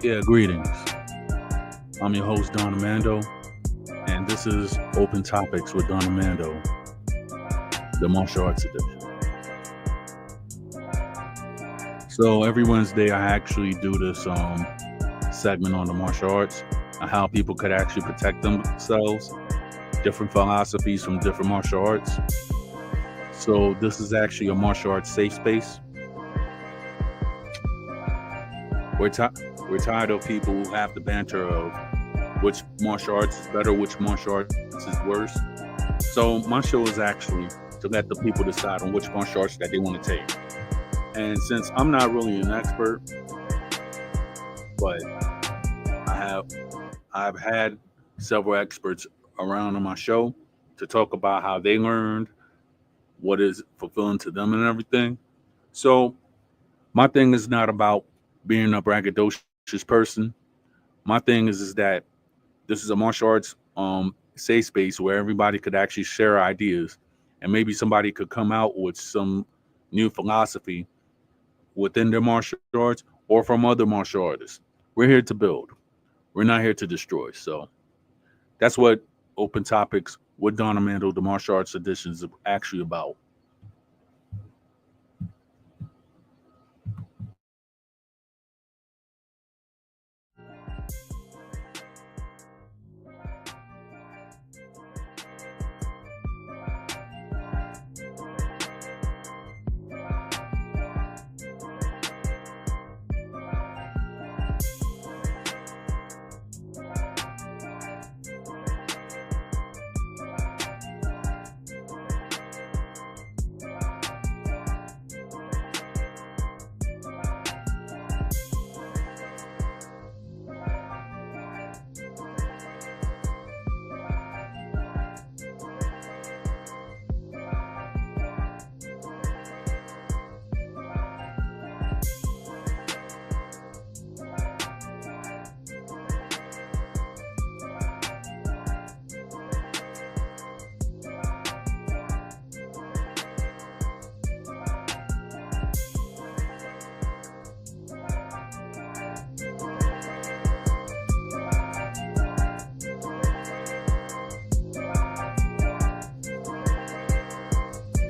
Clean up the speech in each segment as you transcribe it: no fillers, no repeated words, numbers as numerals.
Yeah, greetings. I'm your host, Don Armando, and this is Open Topics with Don Armando, the martial arts edition. So every Wednesday, I actually do this segment on the martial arts and how people could actually protect themselves, different philosophies from different martial arts. So this is actually a martial arts safe space. We're, ti- we're tired of people who have the banter of which martial arts is better, which martial arts is worse. So my show is actually to let the people decide on which martial arts that they want to take. And since I'm not really an expert, but I have I've had several experts around on my show to talk about how they learned, what is fulfilling to them and everything. So my thing is not about being a braggadocious person. My thing is that this is a martial arts safe space where everybody could actually share ideas and maybe somebody could come out with some new philosophy within their martial arts or from other martial artists. We're here to build. We're not here to destroy. So that's what Open Topics with Don Amando, the martial arts edition, is actually about.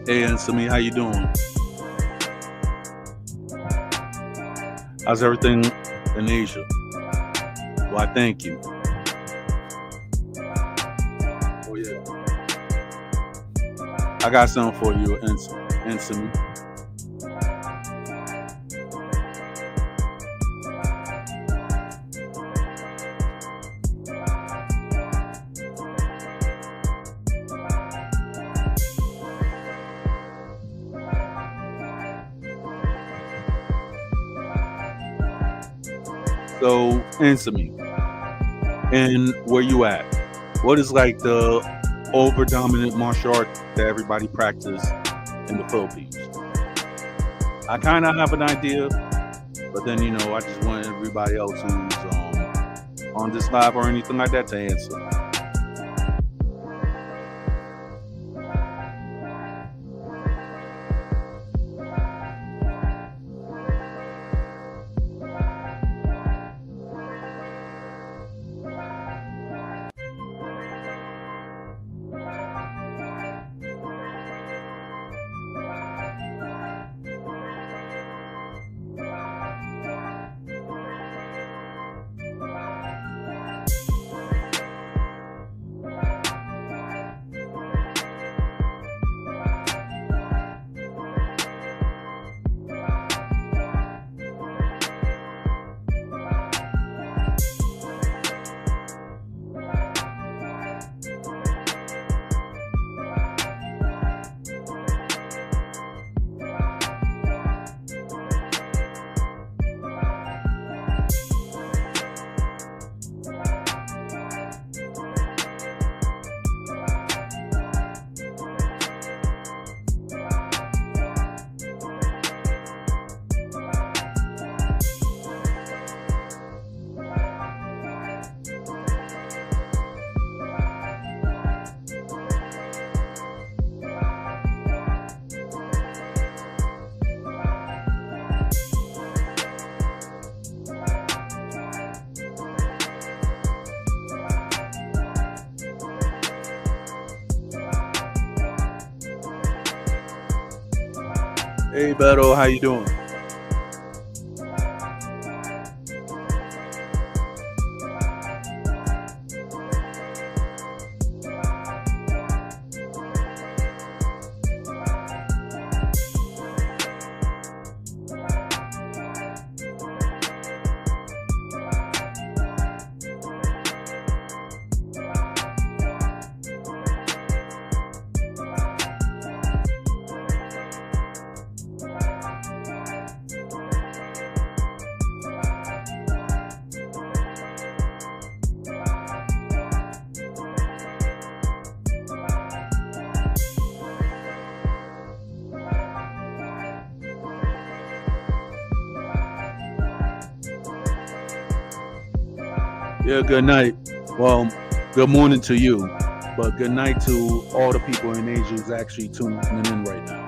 Hey, and Sami, how you doing? How's everything in Asia? Well, I thank you. Oh yeah, I got something for you, and Sami. So answer me. And where you at? What is like the over dominant martial art that everybody practice in the Philippines? I kind of have an idea, but then I just want everybody else who's on this live or anything like that to answer. Hey, Beto, how you doing? Yeah, good night. Well, good morning to you, but good night to all the people in Asia who's actually tuning in right now.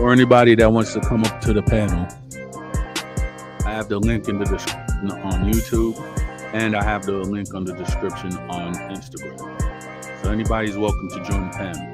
or anybody that wants to come up to the panel, I have the link in the description on YouTube, and I have the link on the description on Instagram. So anybody's welcome to join the panel.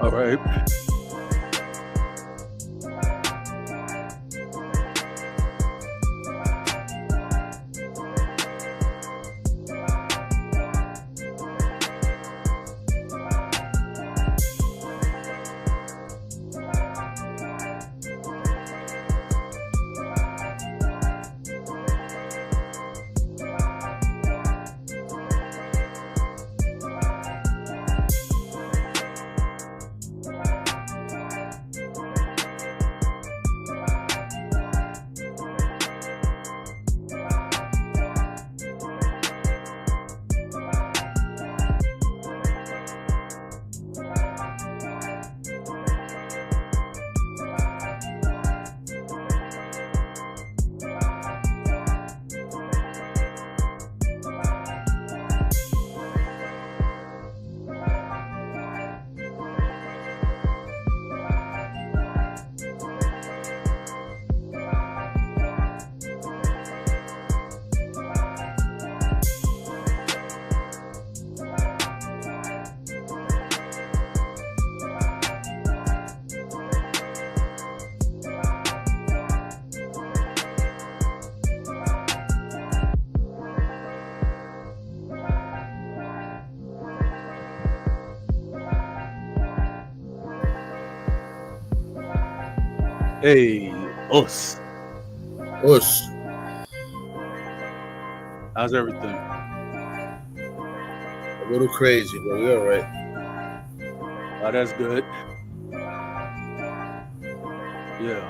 All right. Hey, us. Push. How's everything? A little crazy, but we all right. Oh, that's good. Yeah.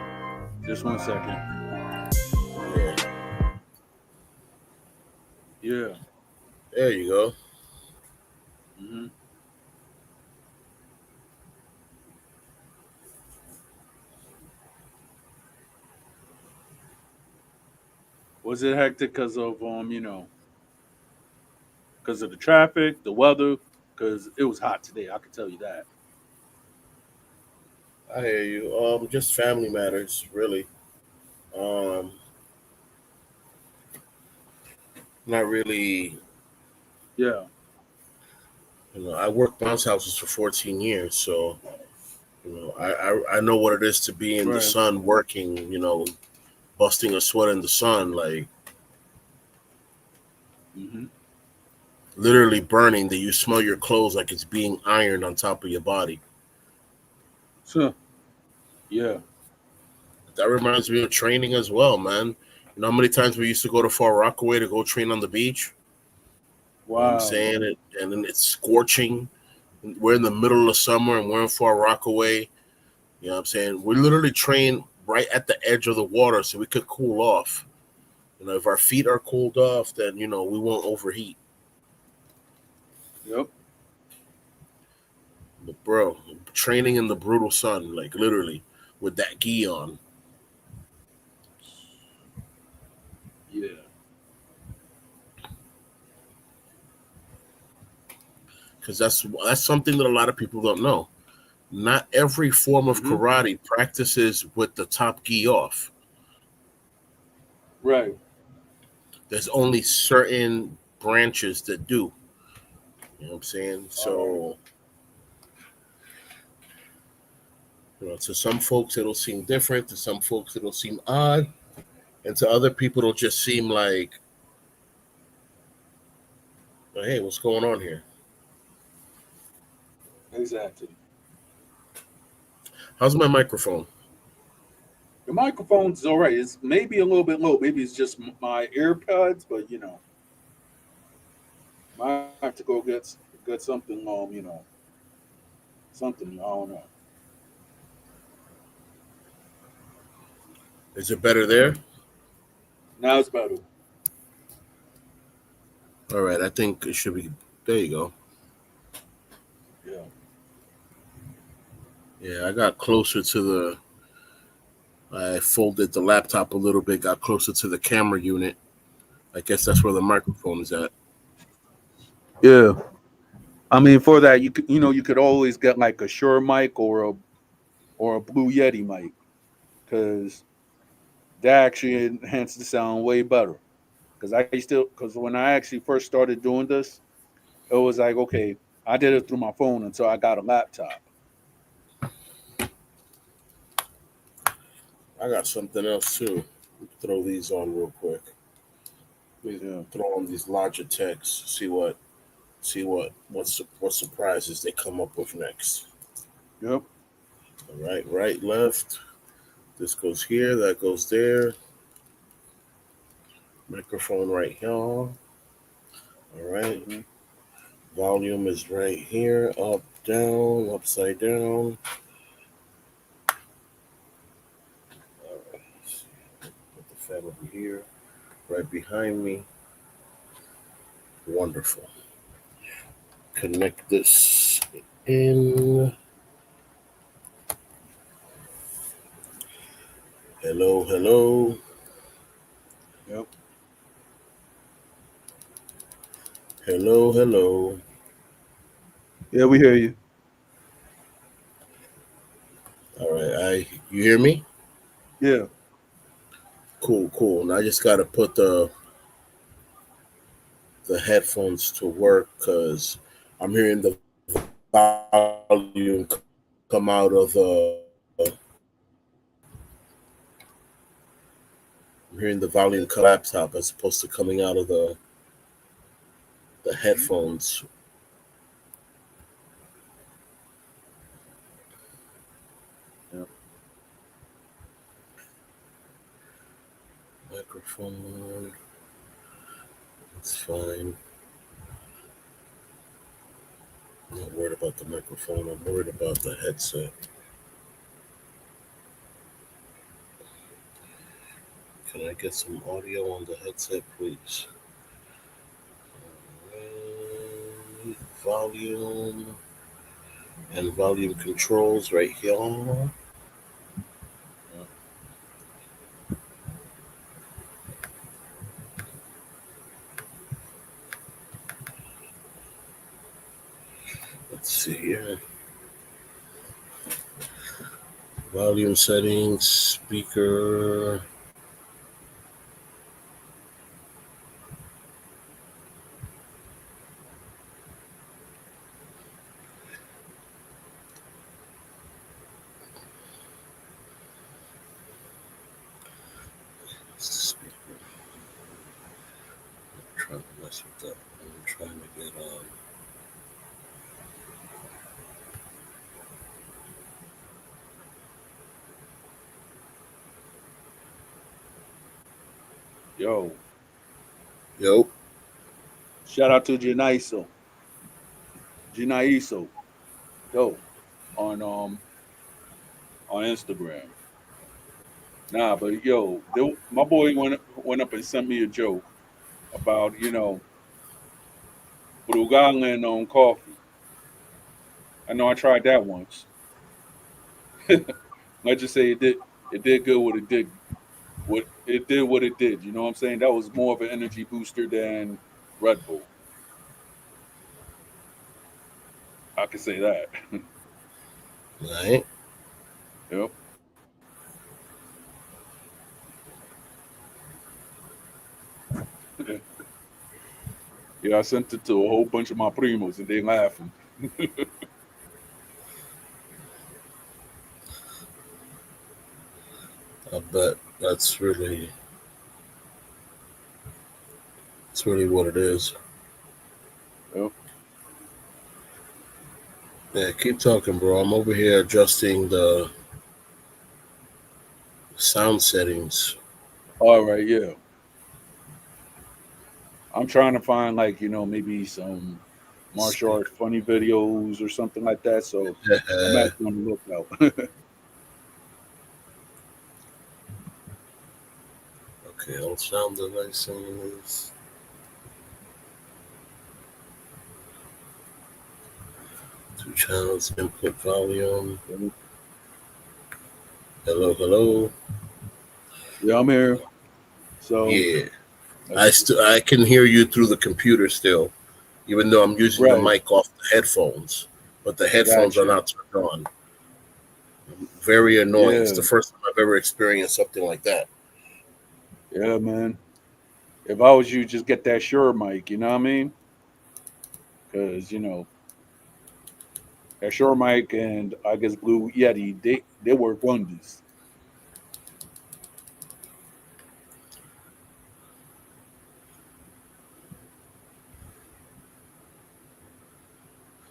Just 1 second. Yeah. Yeah. There you go. hmm Was it hectic because of because of the traffic, the weather? Because it was hot today. I can tell you that. I hear you. Just family matters, really. Um, not really. Yeah. I worked bounce houses for 14 years, so I know what it is to be in the Right. sun working. Busting a sweat in the sun, like Mm-hmm. literally burning. That you smell your clothes like it's being ironed on top of your body. So yeah. That reminds me of training as well, man. How many times we used to go to Far Rockaway to go train on the beach? You know what I'm Wow. saying? And then it's scorching. We're in the middle of summer and we're in Far Rockaway. You know what I'm saying? We literally train right at the edge of the water so we could cool off. If our feet are cooled off, then, we won't overheat. Yep. But, bro, training in the brutal sun, like literally with that gi on. Yeah. Because that's something that a lot of people don't know. Not every form of Mm-hmm. karate practices with the top gi off. Right. There's only certain branches that do. You know what I'm saying? All right. So, to some folks it'll seem different. To some folks it'll seem odd, and to other people it'll just seem like, hey, what's going on here? Exactly. How's my microphone? The microphone's all right. It's maybe a little bit low. Maybe it's just my AirPods, but might have to go get something. Something. I don't know. Is it better there? Now it's better. All right, I think it should be. There you go. Yeah. Yeah, I got closer to the. I folded the laptop a little bit, got closer to the camera unit. I guess that's where the microphone is at. Yeah. I mean, for that, you could always get like a Shure mic or a Blue Yeti mic, because that actually enhances the sound way better. Because when I actually first started doing this, it was like, okay, I did it through my phone until I got a laptop. I got something else too. Throw these on real quick. We Yeah. throw on these Logitechs. What surprises they come up with next. Yep. All right, left. This goes here. That goes there. Microphone right here. All right. Hmm. Volume is right here. Up, down, upside down. All right. Put the fan over here, right behind me. Wonderful. Connect this in. Hello, hello. Yep. Hello, hello. Yeah, we hear you. All right, you hear me? Yeah. Cool. And I just gotta put the headphones to work because I'm hearing the volume come out of I'm hearing the volume come laptop as opposed to coming out of the Hmm. headphones. Yep. Microphone, it's fine. I'm not worried about the microphone. I'm worried about the headset. Can I get some audio on the headset, please? Alright, volume and volume controls right here. Yep. Let's see here. Volume settings, speaker. mess with that. I'm trying to get on. Yo, Yo, shout out to Janaiso, yo, on on Instagram. Nah, but yo, my boy went up and sent me a joke about Brugal on coffee. I know I tried that once. Let's just say it did good what it did. You know what I'm saying? That was more of an energy booster than Red Bull. I can say that. right? Yep. Yeah, I sent it to a whole bunch of my primos and they laughing. I bet that's really what it is. Yep. Yeah, keep talking, bro. I'm over here adjusting the sound settings. All right, yeah. I'm trying to find like, maybe some martial Speaker. arts funny videos or something like that. So I'm actually on the lookout. Okay, all sound devices. Two channels, input volume. Hello, hello. Yeah, I'm here. So Yeah, let's see. I can hear you through the computer still, even though I'm using the Right. mic off the headphones. But the headphones Got are you. not turned on. Very annoying. It's Yeah. the first time I've ever experienced something like that. Yeah, man. If I was you, just get that Shure mic. You know what I mean? Because that Shure mic and I guess Blue Yeti, they work wonders.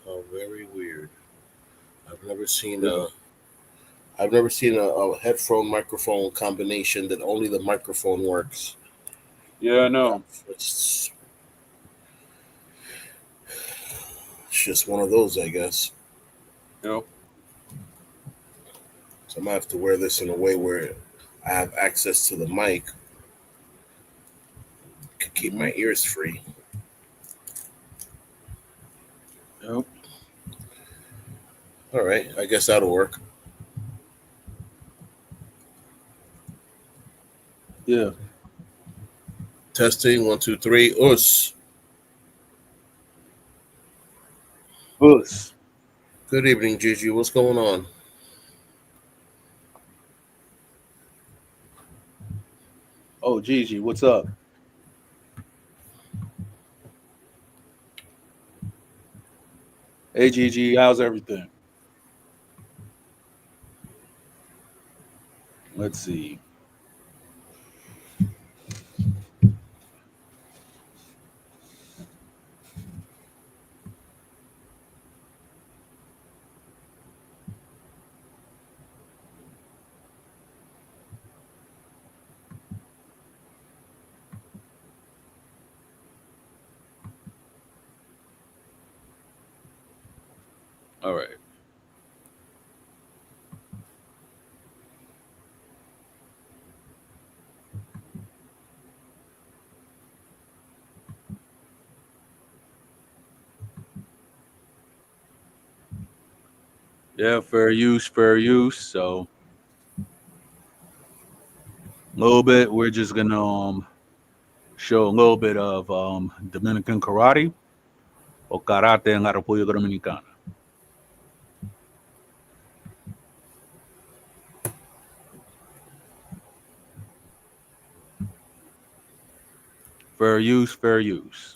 Oh, very weird. I've never seen Yeah. a I've never seen a headphone microphone combination that only the microphone works. Yeah, I know. It's, it's just one of those, I guess. Yep. So I'm gonna have to wear this in a way where I have access to the mic, can keep Hmm. my ears free. Yep. All right, I guess that'll work. Yeah. Testing 1, 2, 3. Us. Us. Good evening, Gigi. What's going on? Oh, Gigi, what's up? Hey, Gigi, how's everything? Let's see. All right. Yeah, fair use, fair use. So a little bit, we're just gonna show a little bit of Dominican karate o karate en la República Dominicana. Fair use, fair use.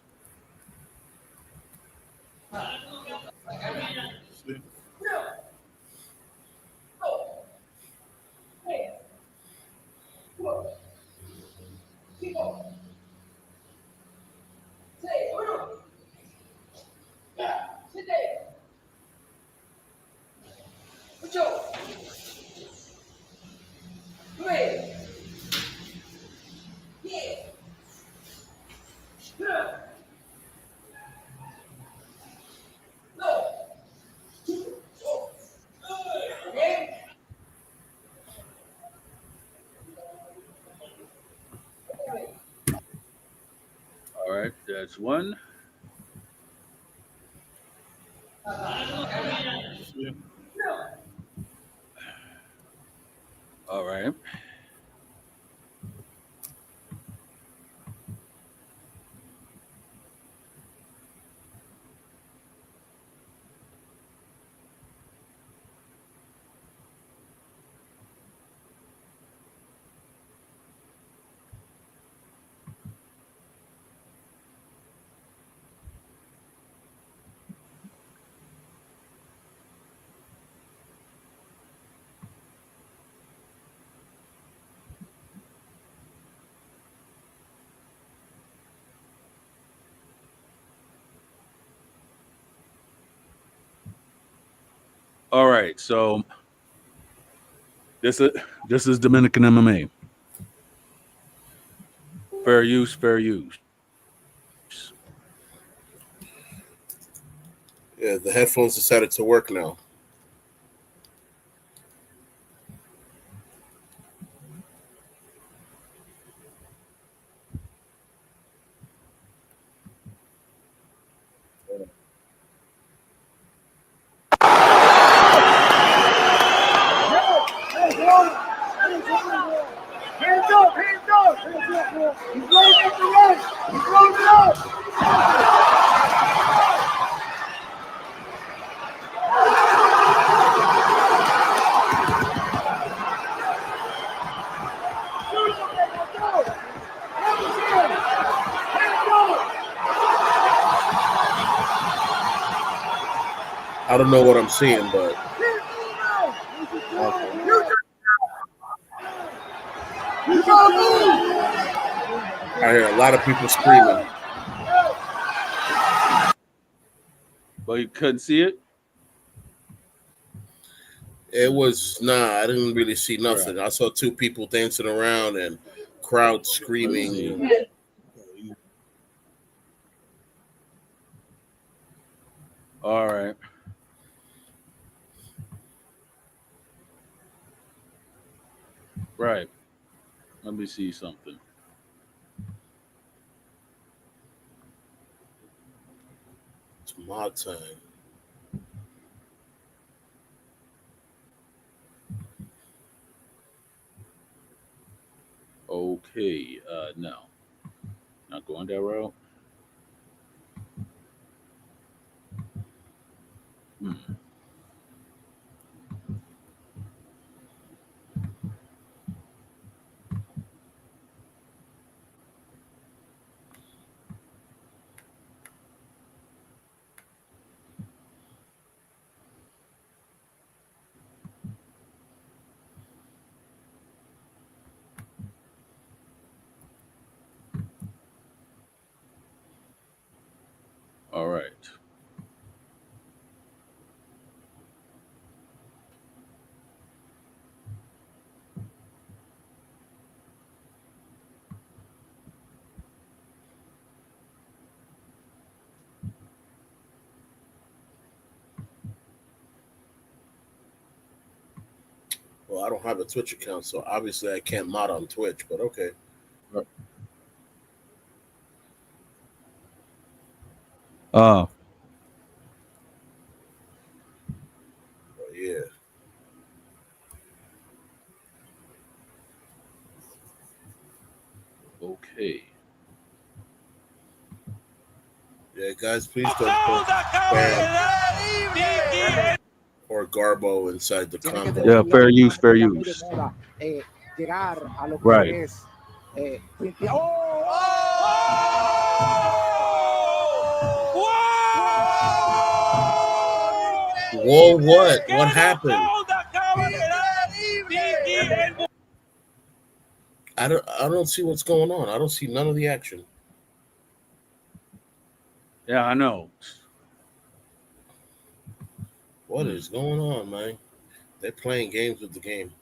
That's one. All right. All right. So this is this is Dominican MMA. Fair use, fair use. Yeah, the headphones decided to work now. Hands up, hands up! He's loading up the run! He's loading up! I don't know what I'm seeing, but I hear a lot of people screaming. But you couldn't see it? It was I didn't really see nothing. I saw two people dancing around and crowd screaming. All right. Right. Let me see something. It's my time. Okay. No. Not going that route. Hmm. All right. Well, I don't have a Twitch account, so obviously I can't mod on Twitch, but okay. Uh, But yeah. okay. Yeah, guys, please don't put spam or Garbo inside the combo. Yeah, fair use, fair use. Llegar a lo Right. que es. Whoa, what? What happened? I don't see what's going on. I don't see none of the action. Yeah, I know. What is going on, man? They're playing games with the game.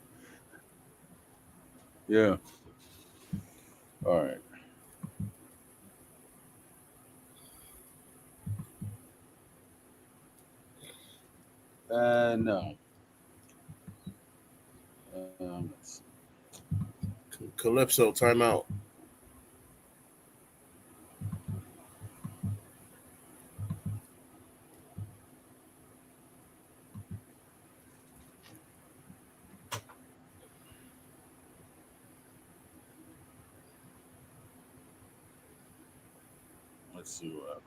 Yeah. All right. No. Let's see. Calypso, timeout. Let's see what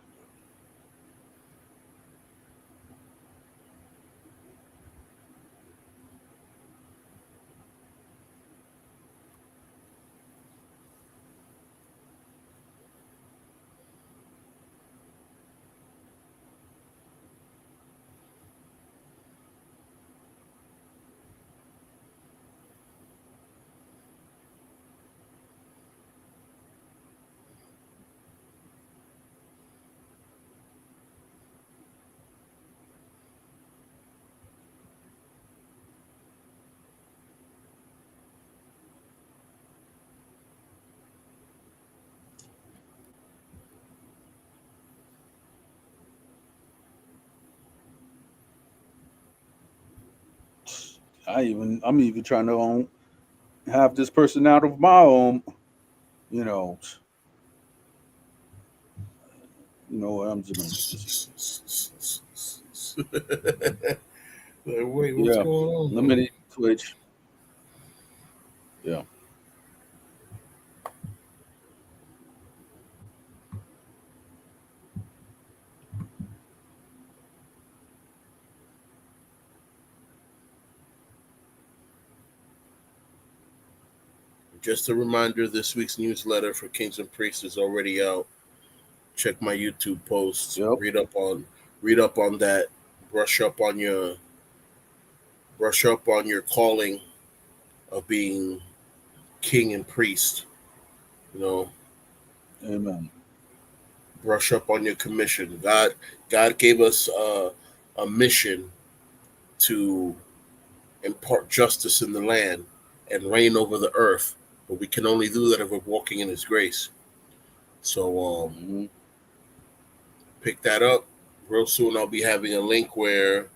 I can I'm even trying to have this person out of my own. You know, I'm just gonna get this. Like, wait, what's Yeah, going on? limited Twitch. Yeah, Just a reminder: this week's newsletter for Kings and Priests is already out. Check my YouTube posts. yep, Read up on that. Brush up on your calling of being king and priest. You know, amen. brush up on your commission. God gave us a mission to impart justice in the land and reign over the earth, but we can only do that if we're walking in His grace. So Hmm. pick that up. Real soon, I'll be having a link where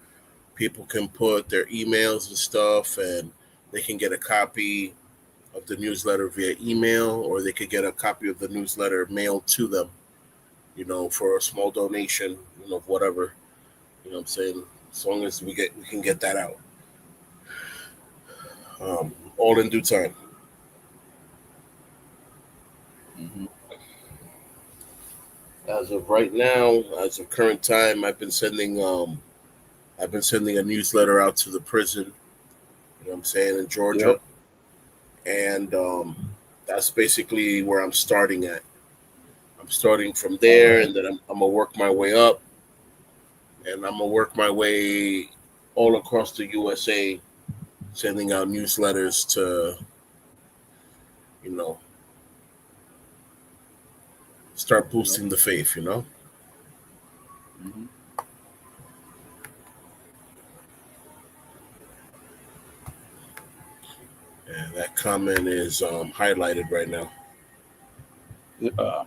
people can put their emails and stuff, and they can get a copy of the newsletter via email, or they could get a copy of the newsletter mailed to them. For a small donation, of whatever. You know what I'm saying? As long as we can get that out. All in due time. Hmm. As of right now, as of current time, I've been sending a newsletter out to the prison. You know what I'm saying, in Yep, Georgia, and that's basically where I'm starting at. I'm starting from all there, right. and then I'm gonna work my way up, and I'm gonna work my way all across the USA, sending out newsletters to you know start Yep. boosting the faith. Hmm. And that comment is highlighted right now. Yeah.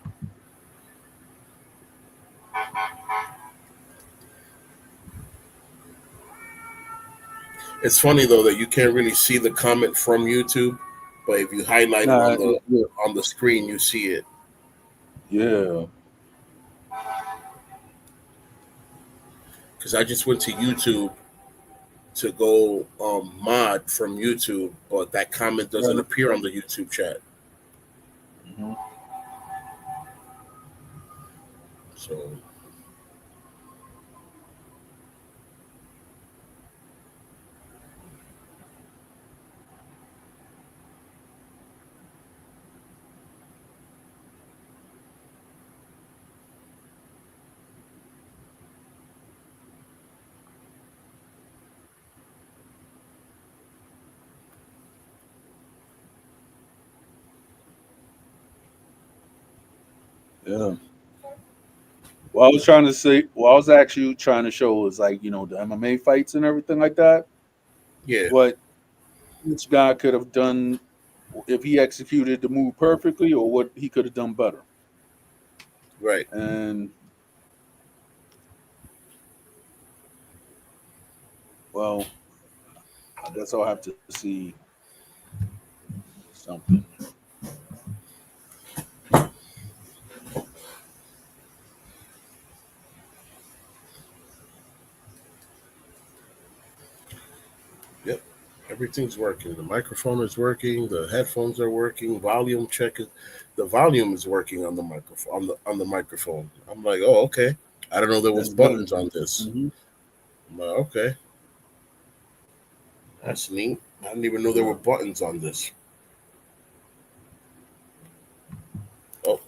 It's funny though that you can't really see the comment from YouTube, but if you highlight it Nah, on the yeah, on the screen, you see it. yeah. Because I just went to YouTube to go mod from YouTube, but that comment doesn't Right. appear on the YouTube chat. Hmm. So Yeah. Well, I was trying to say, well, I was actually trying to show was like, the MMA fights and everything like that. yeah, What each guy could have done if he executed the move perfectly, or what he could have done better. right. And well, I guess I'll have to see something. Yep. Everything's working. The microphone is working. The headphones are working. Volume check it. The volume is working on the microphone. On the microphone. I'm like, oh, okay. I don't know there was That's good. buttons on this. Hmm. I'm like, okay, that's neat. I didn't even know there were Yeah. buttons on this. Oh,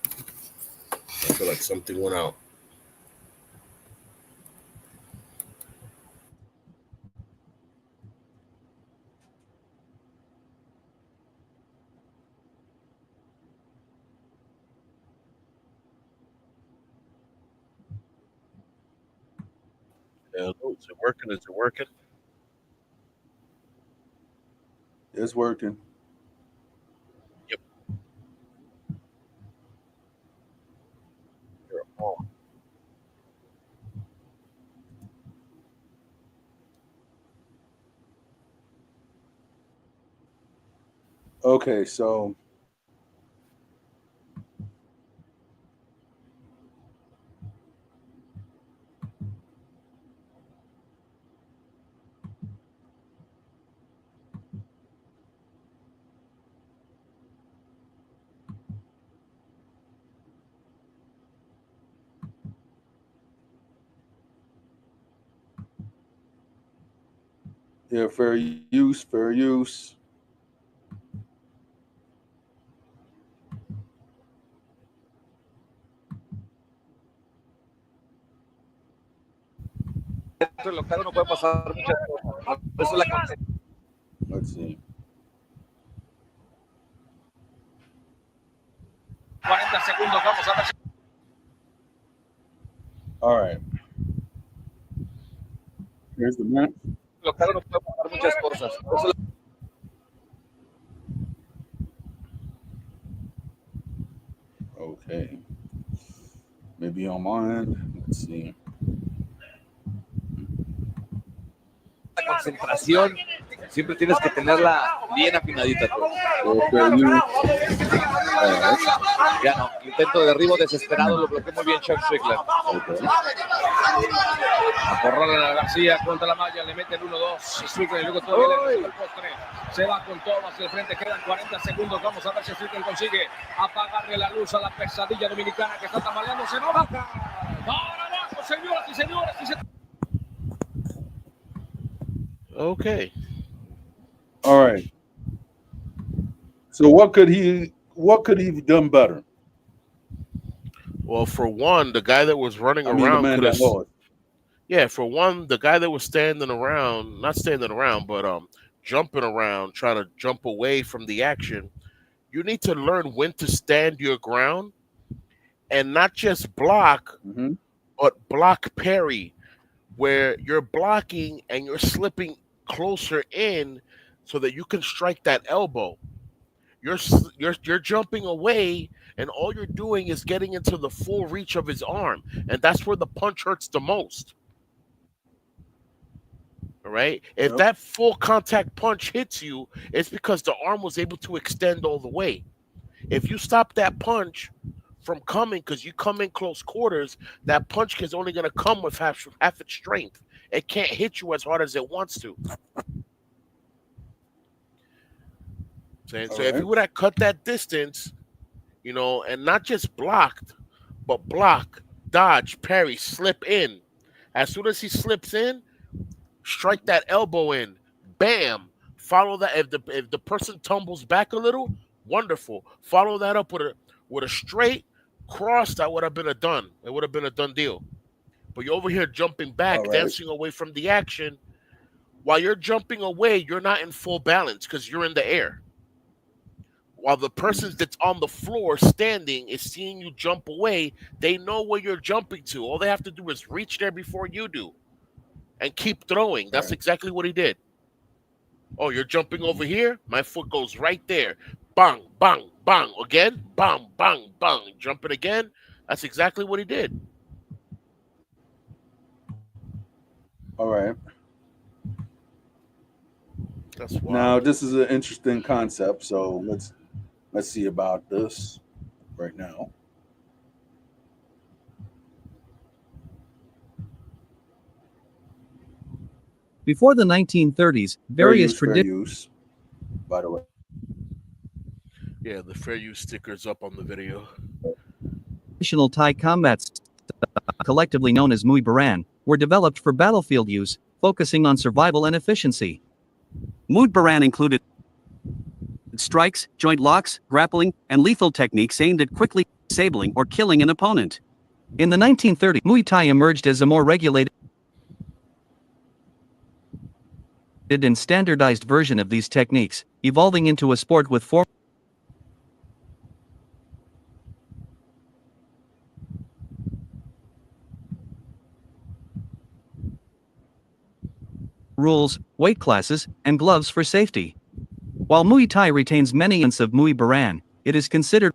I feel like something went out. Hello, is it working? Is it working? It's working. Yep. You're on. Okay, so yeah, fair use, fair use. Dentro del octágono puede pasar muchas cosas. Por eso la Let's see. 40 segundos, vamos a ver si All right. Here's the match. el octágono puede pasar muchas cosas. Por eso Okay. Maybe on my end. Let's see. la concentración siempre tienes que tenerla bien afinadita. Yeah, fair use. All right. Ya no, intento de derribo desesperado, lo bloqueó muy bien Chuck Strickland. Okay. Acorralan a García contra la malla, le mete el 1-2. Strickland y luego todavía le mete el postre. Se va con todo hacia el frente, quedan 40 segundos. Vamos a ver si Strickland consigue apagarle la luz a la pesadilla dominicana que está tambaleando. Se va baja. Para abajo, señoras y señores. Okay. All right. So what could he have done better? Well, for one, the guy that was running I mean, the around man could have. that lost. Yeah, for one, the guy that was standing around, not standing around, but jumping around, trying to jump away from the action. You need to learn when to stand your ground and not just block, Mm-hmm. but block parry, where you're blocking and you're slipping closer in so that you can strike that elbow. You're jumping away, and all you're doing is getting into the full reach of his arm, and that's where the punch hurts the most. All right. If Yep. that full contact punch hits you, it's because the arm was able to extend all the way. If you stop that punch from coming because you come in close quarters, that punch is only going to come with half its strength. It can't hit you as hard as it wants to. So All if right. you would have cut that distance, and not just blocked, but block, dodge, parry, slip in. As soon as he slips in, strike that elbow in. Bam. Follow that. If the person tumbles back a little, wonderful. Follow that up with a straight cross. That would have been a done. It would have been a done deal. But you're over here jumping back, All right. dancing away from the action. While you're jumping away, you're not in full balance because you're in the air. While the person that's on the floor standing is seeing you jump away, they know where you're jumping to. All they have to do is reach there before you do and keep throwing. That's Right. exactly what he did. Oh, you're jumping over here? My foot goes right there. Bang, bang, bang. Again, bang, bang, bang. Jumping again. That's exactly what he did. All right. That's wild. Now this is an interesting concept. So let's see about this right now. Before the 1930s, Fair various use, fair use. By the way. Yeah, the fair use stickers up on the video. traditional Thai combat styles, collectively known as Muay Baran, were developed for battlefield use, focusing on survival and efficiency. Muay Baran included strikes, joint locks, grappling, and lethal techniques aimed at quickly disabling or killing an opponent. In the 1930s, Muay Thai emerged as a more regulated and standardized version of these techniques, evolving into a sport with formal rules, weight classes, and gloves for safety. While Muay Thai retains many elements of Muay Baran, it is considered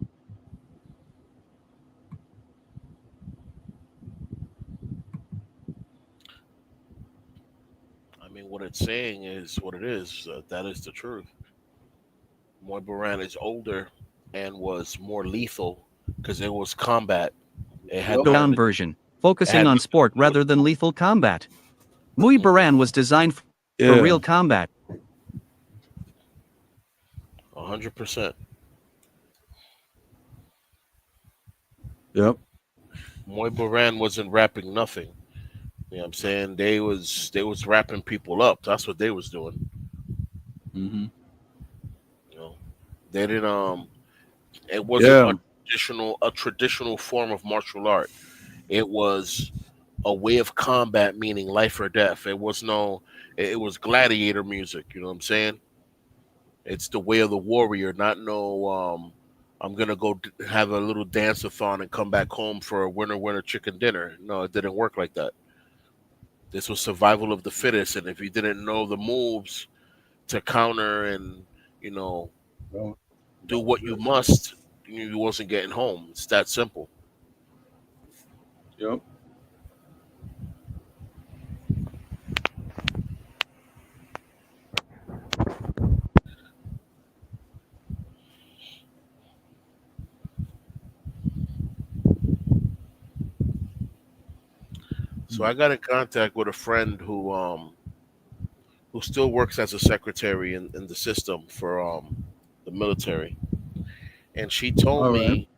I mean, what it's saying is what it is. That is the truth. Muay Baran is older and was more lethal because it was combat. It had down version, focusing on sport rather than lethal combat. Muay Baran was designed for real combat. 100%. Yep. Muay Baran wasn't rapping nothing. You know what I'm saying? They was wrapping people up. That's what they was doing. Mm-hmm. You know, they didn't. It wasn't Yeah. a traditional form of martial art. It was a way of combat, meaning life or death. It was gladiator music. You know what I'm saying? It's the way of the warrior, not no. I'm gonna go have a little dance-a-thon and come back home for a winner chicken dinner. No, it didn't work like that. This was survival of the fittest, and if you didn't know the moves to counter and you know do what you must, you wasn't getting home. It's that simple. Yep. So I got in contact with a friend who still works as a secretary in the system for the military, and she told All right. me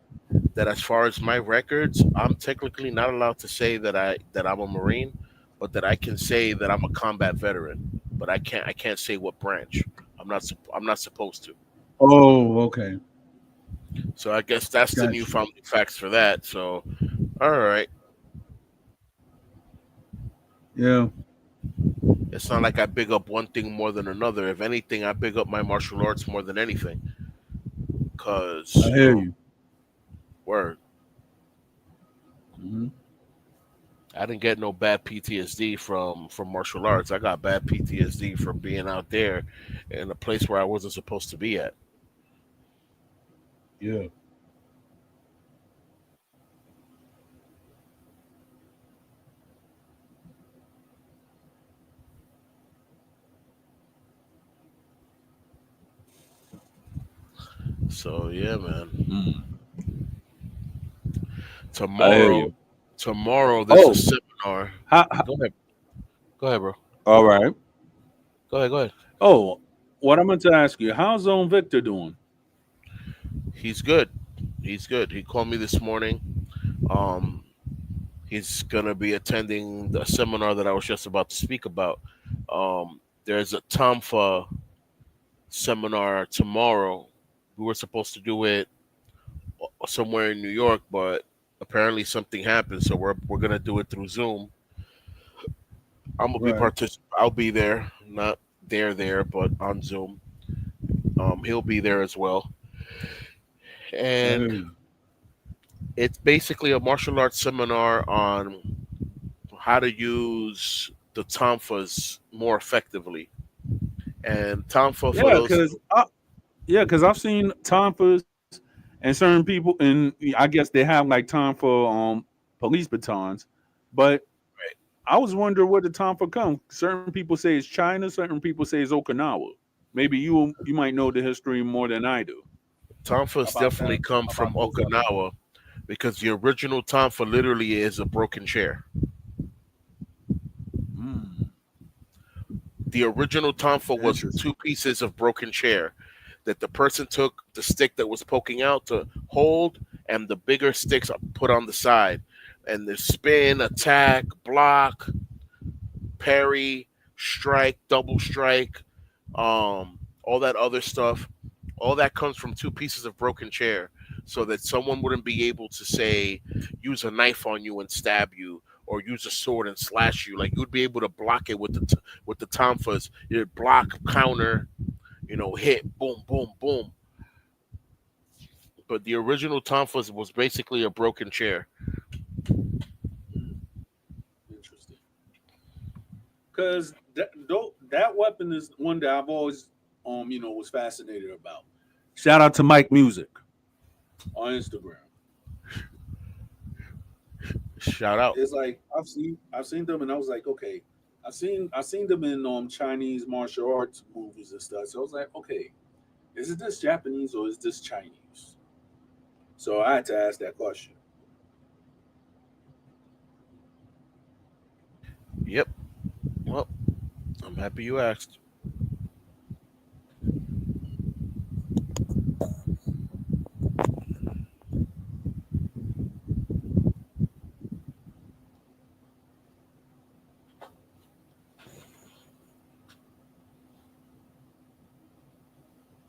that as far as my records, I'm technically not allowed to say that I'm a Marine, but that I can say that I'm a combat veteran. But I can't say what branch. I'm not supposed to. Oh, okay. So I guess that's the new Gotcha. family facts for that. So all right, Yeah. it's not like I big up one thing more than another. If anything, I big up my martial arts more than anything. Cause I hear you. word, Mm-hmm. I didn't get no bad PTSD from martial arts. I got bad PTSD from being out there in a place where I wasn't supposed to be at. Yeah. So yeah, man. Mm. I hear Tomorrow, you. tomorrow there's a Oh, seminar. how, Go ahead, bro. all right. Go ahead. Oh, what I meant to ask you, how's Zone Victor doing? He's good. He's good. He called me this morning. Um, he's gonna be attending the seminar that I was just about to speak about. There's a Tamfa seminar tomorrow. We were supposed to do it somewhere in New York, but apparently something happened, so we're gonna do it through Zoom. I'm gonna be Right. I'll be there, not there, but on Zoom. He'll be there as well, I hear and you. it's basically a martial arts seminar on how to use the tonfas more effectively. And tonfa, for Yeah, those, because I've seen time for and certain people, and I guess they have like time for police batons, but right, I was wondering where the time for come. Certain people say it's China, certain people say it's Okinawa. Maybe you might know the history more than I do tonfas about definitely that come from about those weapons. Okinawa because the original tonfa literally is a broken chair. Mm. The original tonfa was Interesting. 2 pieces of broken chair that the person took the stick that was poking out to hold, and the bigger sticks are put on the side. And the spin, attack, block, parry, strike, double strike, all that other stuff. All that comes from 2 pieces of broken chair, so that someone wouldn't be able to say use a knife on you and stab you, or use a sword and slash you. Like, you'd be able to block it with with the tonfas. You'd block, counter, hit, boom, boom, boom. But the original tonfas was basically a broken chair. Mm, interesting. Because that weapon is one that I've always, was fascinated about. Shout out to Mike Music on Instagram. Shout out. It's like I've seen them, and I was like, okay, I've seen them in Chinese martial arts movies and stuff. So I was like, okay, is it this Japanese or is this Chinese? So I had to ask that question. Yep. Well, I'm happy you asked.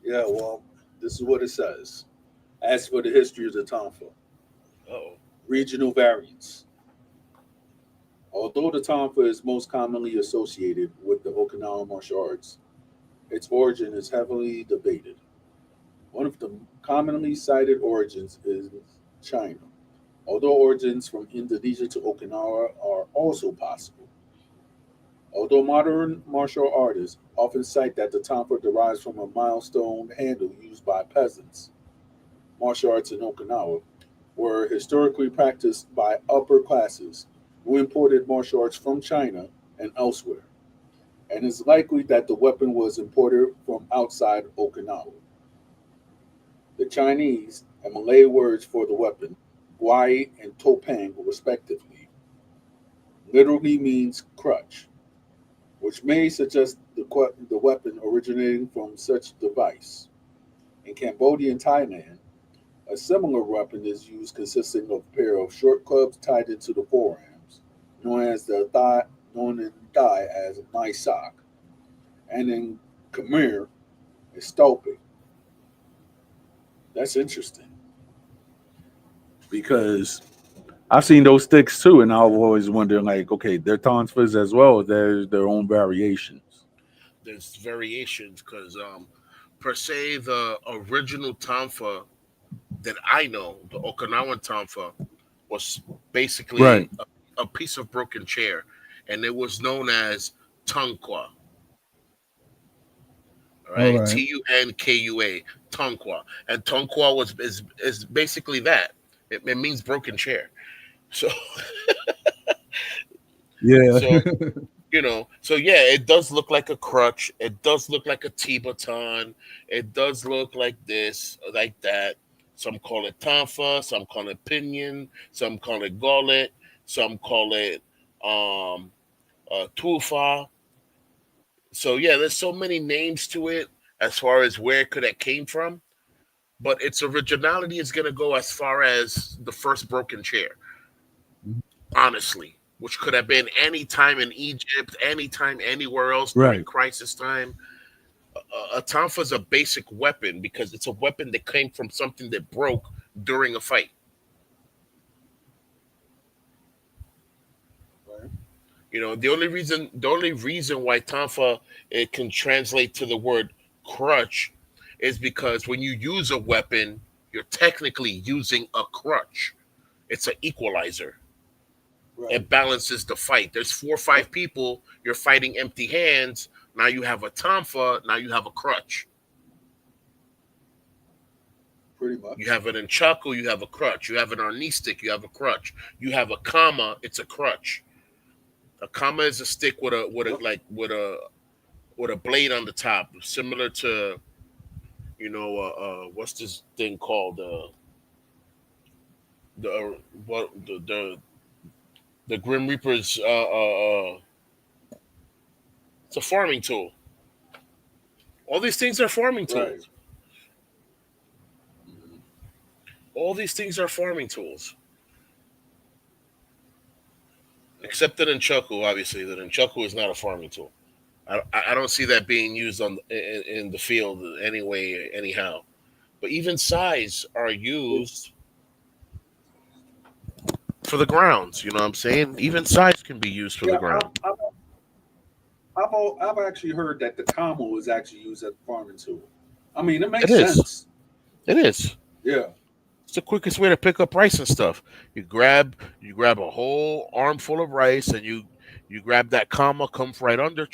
Yeah, well, this is what it says. As for the history of the Tonfa, Oh. regional variants. Although the Tonfa is most commonly associated with the Okinawa martial arts, its origin is heavily debated. One of the commonly cited origins is China, although origins from Indonesia to Okinawa are also possible. Although modern martial artists often cite that the Tonfa derives from a milestone handle used by peasants, martial arts in Okinawa were historically practiced by upper classes who imported martial arts from China and elsewhere, and it's likely that the weapon was imported from outside Okinawa. The Chinese and Malay words for the weapon, guai and topang respectively, literally means crutch, which may suggest the weapon originating from such device. In Cambodia and Thailand, a similar weapon is used consisting of a pair of short clubs tied into the forearms, known as the thigh, known in Thai as Mai Sak, and in Khmer, a stolpe. That's interesting because I've seen those sticks too, and I've always wondered, like, okay, they're tonsfas as well. There's their own variations. There's variations because, per se, the original tonfa that I know, the Okinawan tonfa, was basically Right. a piece of broken chair, and it was known as Tonqua. All All right, right. Tunkua, Tonqua, and Tonqua is basically that. It means broken chair. So Yeah. so so yeah, it does look like a crutch. It does look like a T-baton. It does look like this, like that. Some call it tonfa, some call it pinion, some call it gullet, some call it um tufa. So yeah, there's so many names to it as far as where could it came from. But its originality is gonna go as far as the first broken chair, honestly, which could have been any time in Egypt, anytime anywhere else during Right. crisis time. A tonfa is a basic weapon because it's a weapon that came from something that broke during a fight. Right. The only reason why tonfa it can translate to the word crutch is because when you use a weapon, you're technically using a crutch. It's an equalizer. Right. It balances the fight. There's four or Yep. five people. You're fighting empty hands. Now you have a tonfa. Now you have a crutch. Pretty You much. have an nchaku. You have a crutch. You have an arnistic. You have a crutch. You have a kama. It's a crutch. A kama is a stick with a Yep. with a blade on the top, similar to what's this thing called what the Grim Reaper's It's a farming tool. All these things are farming Right. tools. All these things are farming tools. Except the nunchaku, obviously. The nunchaku is not a farming tool. I don't see that being used in the field anyway, anyhow. But even size are used for the grounds. You know what I'm saying? Even size can be used for the Yeah, ground. I've actually heard that the commo is actually used as a farming tool. I mean, it It makes is. sense. It is. Yeah. It's the quickest way to pick up rice and stuff. You grab a whole armful of rice and you grab that comma, comes right under.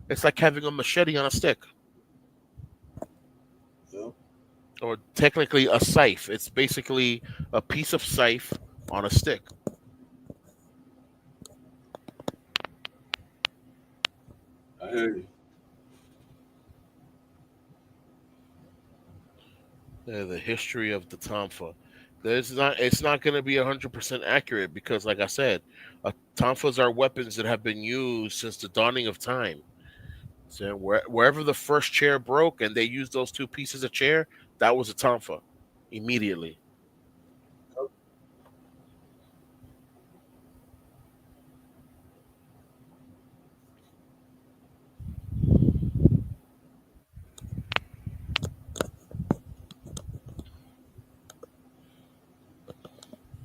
It's like having a machete on a stick, Yeah. or technically a scythe. It's basically a piece of scythe on a stick. I hear you. Yeah, the history of the tonfa. It's not going to be 100% accurate because, like I said, tonfas are weapons that have been used since the dawning of time. So wherever the first chair broke and they used those two pieces of chair, that was a tonfa immediately.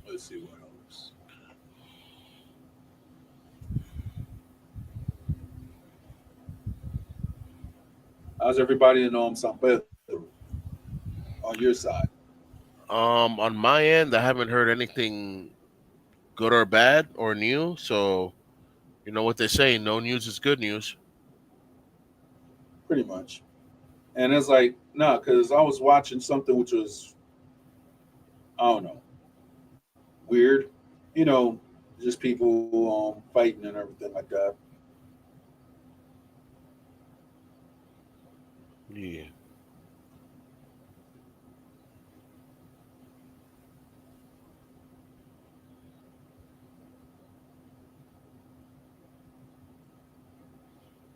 Let's see what else. How's everybody in San Pedro on your side? On my end, I haven't heard anything good or bad or new. So you know what they say: no news is good news. Pretty much. And it's like, no, because I was watching something which was, I don't know, weird. You know, just people fighting and everything like that. Yeah,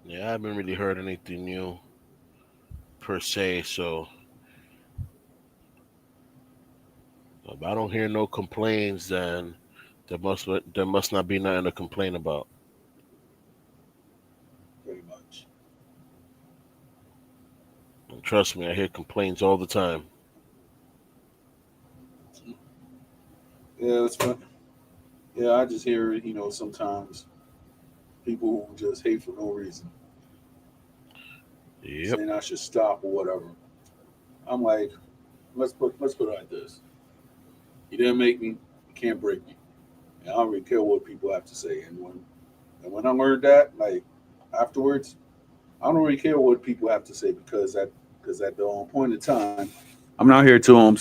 yeah, I haven't really heard anything new per se. So if I don't hear no complaints, then there must not be nothing to complain about. Pretty much. And trust me, I hear complaints all the time. Yeah, it's fun. Yeah, I just hear, sometimes people who just hate for no reason, Yep. saying I should stop or whatever. I'm like, let's put it like this. You didn't make me, you can't break me. And I don't really care what people have to say. And when I learned that, like afterwards, I don't really care what people have to say because at the point in time, I'm not here to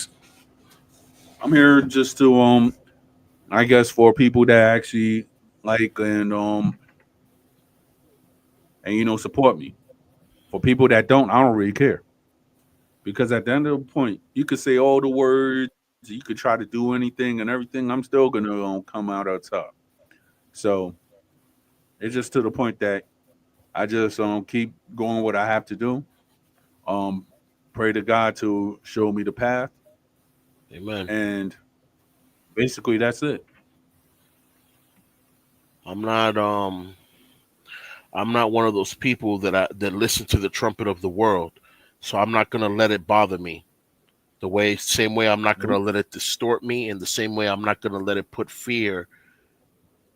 I'm here just to I guess for people that actually like and support me. For people that don't, I don't really care. Because at the end of the point, you could say all the words, you could try to do anything and everything. I'm still gonna come out on top. So it's just to the point that I just keep going what I have to do. Um, pray to God to show me the path, Amen. and basically that's it. I'm not um I'm not one of those people that listen to the trumpet of the world. So I'm not gonna let it bother me. Same way I'm not gonna Nope. let it distort me, and the same way I'm not gonna let it put fear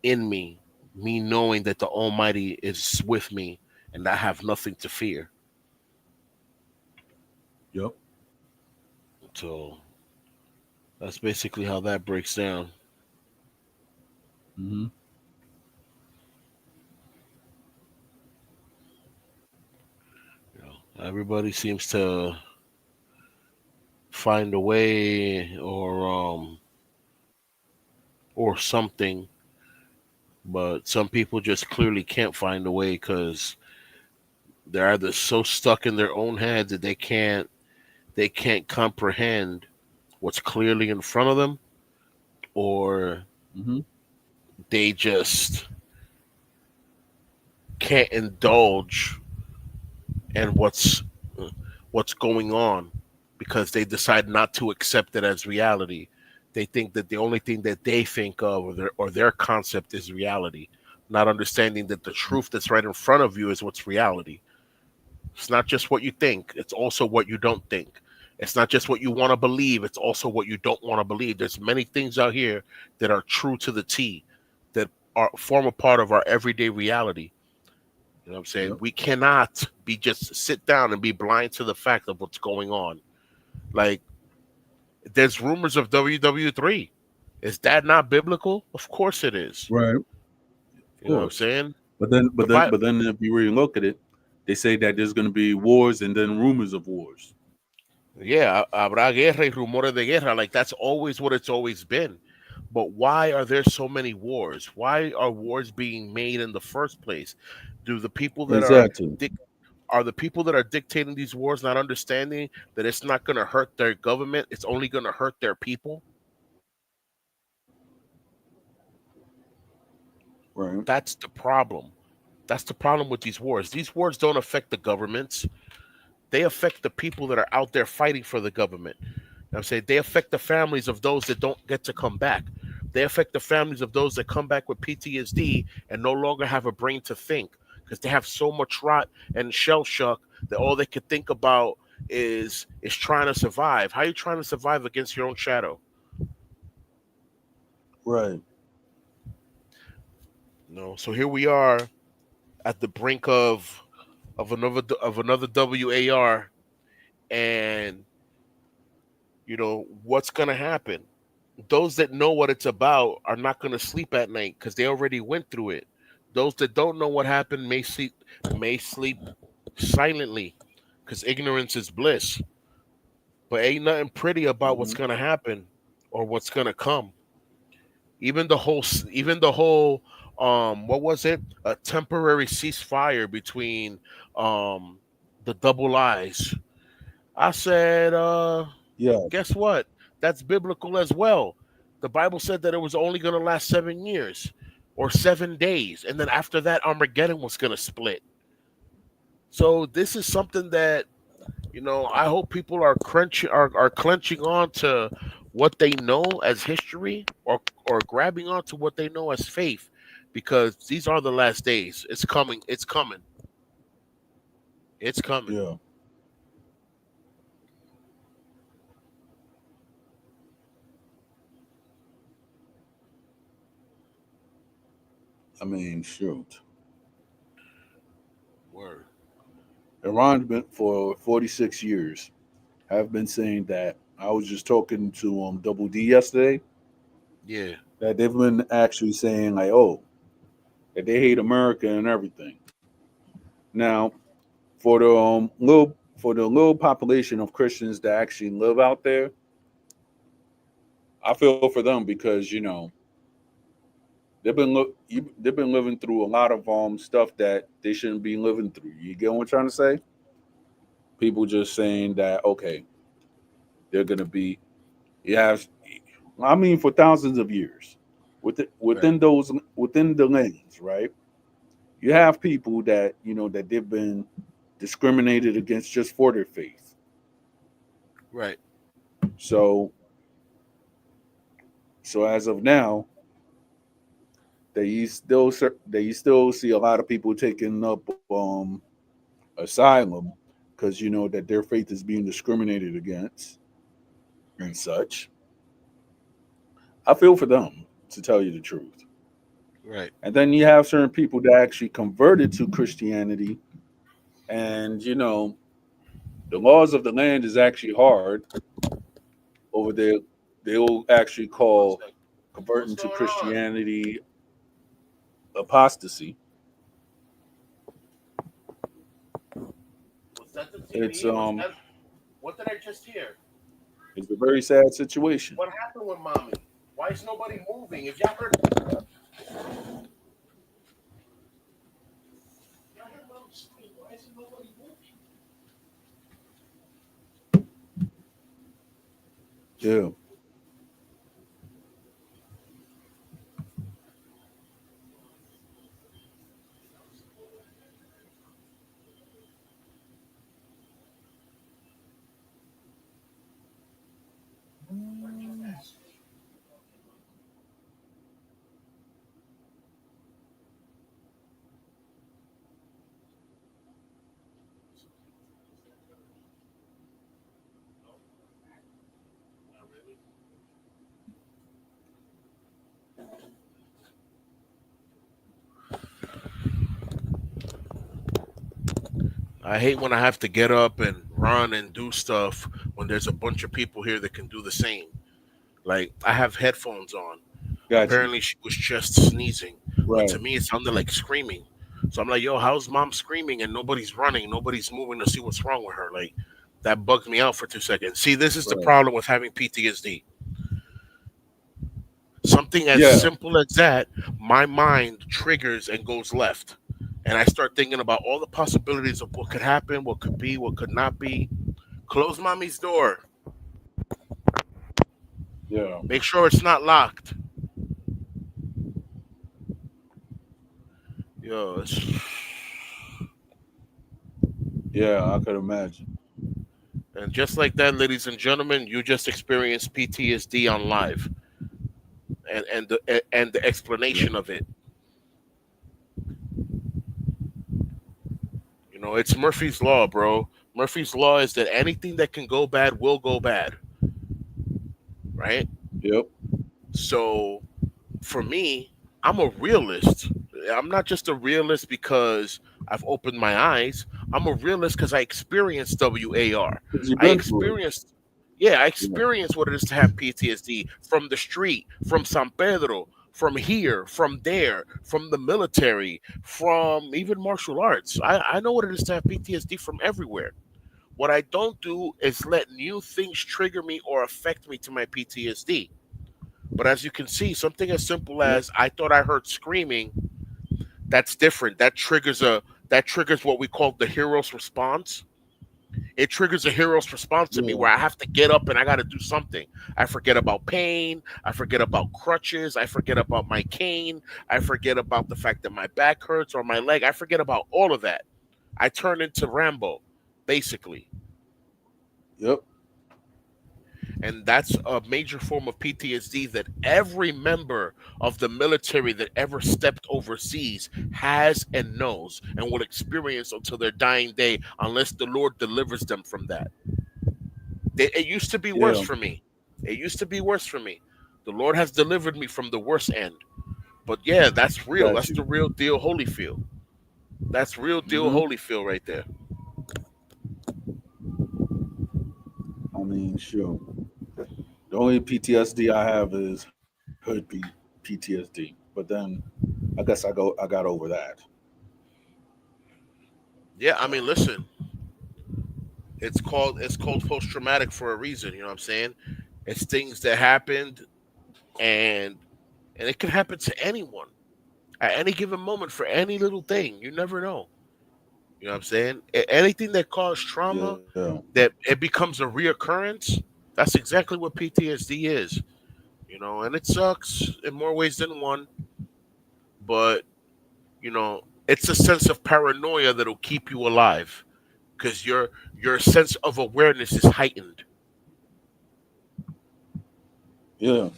in me. Me knowing that the Almighty is with me and I have nothing to fear. Yep. So that's basically how that breaks down. Hmm. You know, everybody seems to find a way or something, but some people just clearly can't find a way because they're either so stuck in their own head that they can't comprehend what's clearly in front of them, or Hmm. they just can't indulge in what's going on because they decide not to accept it as reality. They think that the only thing that they think of or their concept is reality, not understanding that the truth that's right in front of you is what's reality. It's not just what you think, it's also what you don't think. It's not just what you want to believe, it's also what you don't want to believe. There's many things out here that are true to the T, that are form a part of our everyday reality. You know what I'm saying? Yep. We cannot be just sit down and be blind to the fact of what's going on. Like, there's rumors of WW3. Is that not biblical? Of course it is. Right. Of You know what I'm course. saying? But then, The but then, Bible, but then, if you really look at it, they say that there's going to be wars and then rumors of wars. yeah, habrá guerra y rumores de guerra. Like, that's always what it's always been. But why are there so many wars? Why are wars being made in the first place? Do the people that Exactly. are the people that are dictating these wars not understanding that it's not going to hurt their government? It's only going to hurt their people. Right. That's the problem. That's the problem with these wars. These wars don't affect the governments. They affect the people that are out there fighting for the government. You know what I'm saying? They affect the families of those that don't get to come back. They affect the families of those that come back with PTSD and no longer have a brain to think because they have so much rot and shell shock that all they could think about is trying to survive. How are you trying to survive against your own shadow? Right. No. So here we are at the brink of another WAR, and what's gonna happen. Those that know what it's about are not gonna sleep at night because they already went through it. Those that don't know what happened may sleep silently because ignorance is bliss. But ain't nothing pretty about what's Hmm. gonna happen or what's gonna come. Even the whole what was it? A temporary ceasefire between um the double eyes. I said, Yeah. guess what? That's biblical as well. The Bible said that it was only going to last 7 years or 7 days. And then after that, Armageddon was going to split. So this is something that, I hope people are clenching on to what they know as history or grabbing onto what they know as faith because these are the last days. It's coming. It's coming. It's coming. Yeah. I mean, shoot. Word. Iran been for 46 years. Have been saying that. I was just talking to Double D yesterday. Yeah. That they've been actually saying like, oh, that they hate America and everything. Now, for the little population of Christians that actually live out there, I feel for them because they've been living through a lot of stuff that they shouldn't be living through. You get what I'm trying to say? People just saying that okay, they're gonna be yeah. I mean, for thousands of years, Right. within the lanes, right? You have people that that they've been discriminated against just for their faith. Right. So so as of now, they still see a lot of people taking up asylum because that their faith is being discriminated against and such. I feel for them to tell you the truth. Right. And then you have certain people that actually converted to Christianity, and the laws of the land is actually hard over there. They'll actually One call second. What's converting to going on? Christianity apostasy. Was that the It's TV? What did I just hear? it's a very sad situation. What happened with mommy? Why is nobody moving? If y'all heard, mom's scream. Why is nobody moving? Yeah. I hate when I have to get up and run and do stuff when there's a bunch of people here that can do the same. Like I have headphones on. Got you. Apparently she was just sneezing, but to Right. me it sounded like screaming. So I'm like, yo, how's mom screaming and nobody's running, nobody's moving to see what's wrong with her? Like that bugged me out for 2 seconds. See, this is the Right. problem with having PTSD. Something as Yeah. simple as that, my mind triggers and goes left. And I start thinking about all the possibilities of what could happen, what could be, what could not be. Close mommy's door. Yeah. Make sure it's not locked. Yo, Yeah. I could imagine. and just like that, ladies and gentlemen, you just experienced PTSD on live, and the Yeah. explanation of it. You know, it's Murphy's law, bro. Murphy's law is that anything that can go bad will go bad, right? Yep. So for me, I'm a realist. I'm not just a realist because I've opened my eyes. I'm a realist because I experienced WAR. 'Cause you've I been through it. experienced, yeah, I Yeah. experienced what it is to have PTSD from the street, from San Pedro, from here, from there, from the military, from even martial arts. I know what it is to have PTSD from everywhere. What I don't do is let new things trigger me or affect me to my PTSD. But as you can see, something as simple Yep. as I thought I heard screaming, that's different. That triggers what we call the hero's response. It triggers a hero's response to me Yeah. where I have to get up and I got to do something. I forget about pain. I forget about crutches. I forget about my cane. I forget about the fact that my back hurts or my leg. I forget about all of that. I turn into Rambo, basically. Yep. And that's a major form of PTSD that every member of the military that ever stepped overseas has and knows and will experience until their dying day, unless the Lord delivers them from that. It used to be worse Yeah. for me. It used to be worse for me. The Lord has delivered me from the worst end. But yeah, that's real. Got That's you. the real deal Holyfield. That's real deal Hmm. Holyfield right there. I mean, sure. The only PTSD I have is hood PTSD, but then I guess I got over that. Yeah, I mean, listen, it's called post traumatic for a reason. You know what I'm saying? It's things that happened, and and it could happen to anyone at any given moment for any little thing. You never know. You know what I'm saying? Anything that caused trauma, Yeah. that it becomes a reoccurrence. That's exactly what PTSD is. You know, and it sucks in more ways than one. But it's a sense of paranoia that'll keep you alive because your sense of awareness is heightened. Yeah.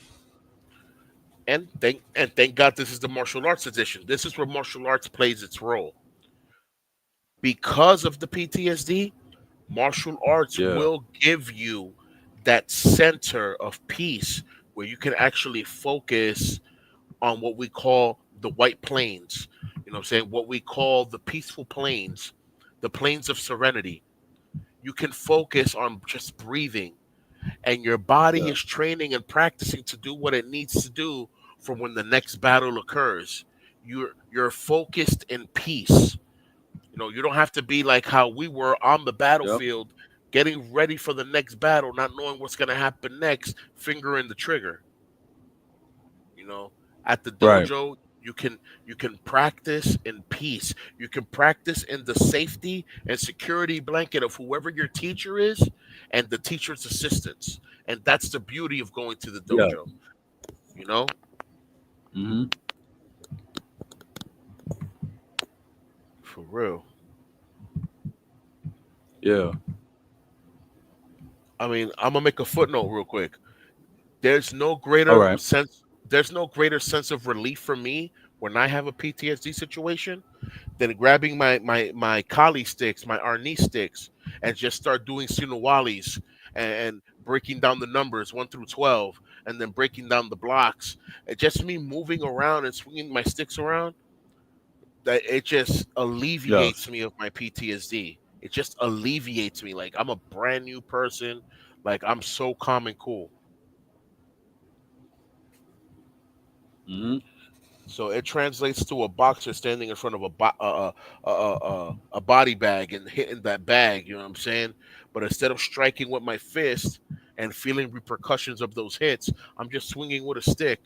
And thank God this is the martial arts edition. This is where martial arts plays its role. Because of the PTSD, martial arts Yeah. will give you that center of peace where you can actually focus on what we call the white plains. You know what I'm saying? What we call the peaceful plains, the plains of serenity. You can focus on just breathing, and your body Yeah. is training and practicing to do what it needs to do for when the next battle occurs. You're focused in peace. You don't have to be like how we were on the Yep. battlefield, getting ready for the next battle, not knowing what's going to happen next, fingering the trigger. You know, at the Right. dojo, you can practice in peace. You can practice in the safety and security blanket of whoever your teacher is and the teacher's assistants. And that's the beauty of going to the Yeah. dojo. You know, Hmm. for real. Yeah. I mean, I'm gonna make a footnote real quick. There's no All greater right. sense. There's no greater sense of relief for me when I have a PTSD situation than grabbing my Kali sticks, my Arni sticks, and just start doing Sinuwalis and breaking down the numbers 1 through 12, and then breaking down the blocks. And just me moving around and swinging my sticks around, that it just alleviates Yes. me of my PTSD. it just alleviates me. Like I'm a brand new person. Like I'm so calm and cool. Hmm. So it translates to a boxer standing in front of a body bag and hitting that bag. You know what I'm saying? But instead of striking with my fist and feeling repercussions of those hits, I'm just swinging with a stick.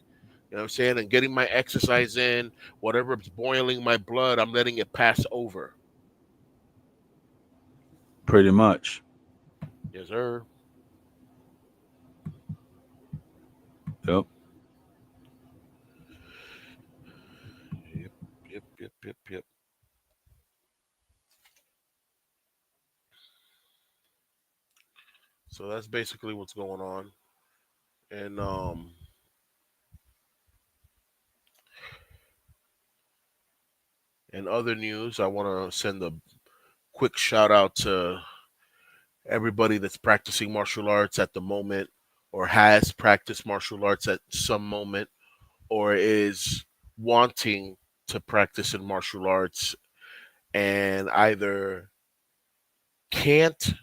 You know what I'm saying? And getting my exercise in, whatever's boiling my blood, I'm letting it pass over. Pretty much. Yes, sir. Yep. Yep, yep, yep, yep, yep. So that's basically what's going on. And in other news, I want to send a quick shout out to everybody that's practicing martial arts at the moment, or has practiced martial arts at some moment, or is wanting to practice in martial arts and either can't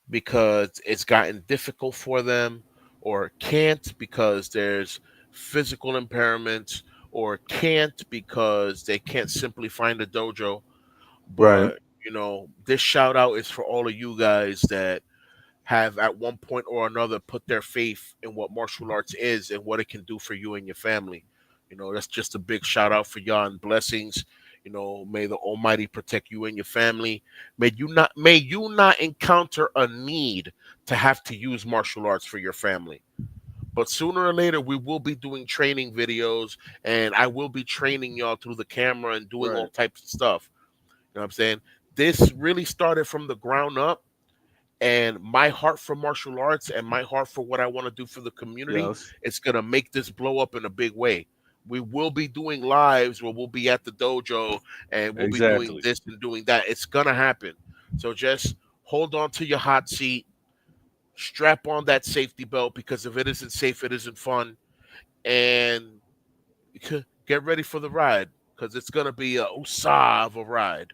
because it's gotten difficult for them, or can't because there's physical impairments, or can't because they can't simply find a dojo. Right. But this shout out is for all of you guys that have at one point or another put their faith in what martial arts is and what it can do for you and your family. That's just a big shout out for y'all and blessings. May the Almighty protect you and your family. May you not encounter a need to have to use martial arts for your family. But sooner or later, we will be doing training videos, and I will be training y'all through the camera and doing all Right. types of stuff. You know what I'm saying? This really started from the ground up, and my heart for martial arts and my heart for what I want to do for the community, Yes. it's going to make this blow up in a big way. We will be doing lives where we'll be at the dojo and we'll be doing Exactly. this and doing that. It's going to happen. So just hold on to your hot seat, strap on that safety belt, because if it isn't safe, it isn't fun. And get ready for the ride, because it's going to be a usa of a ride.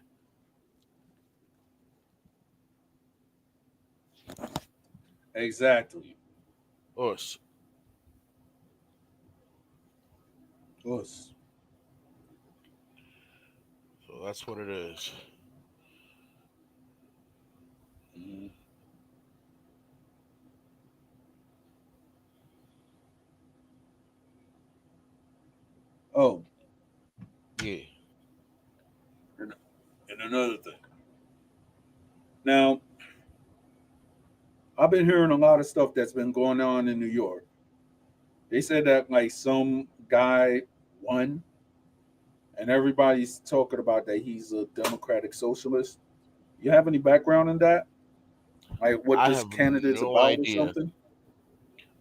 Exactly. Us. Us. So that's what it is. Mhm. Oh, Yeah. and, and another thing. Now, I've been hearing a lot of stuff that's been going on in New York. They said that like some guy won, and everybody's talking about that he's a democratic socialist. You have any background in that? Like what I this have candidate's no about or idea. something?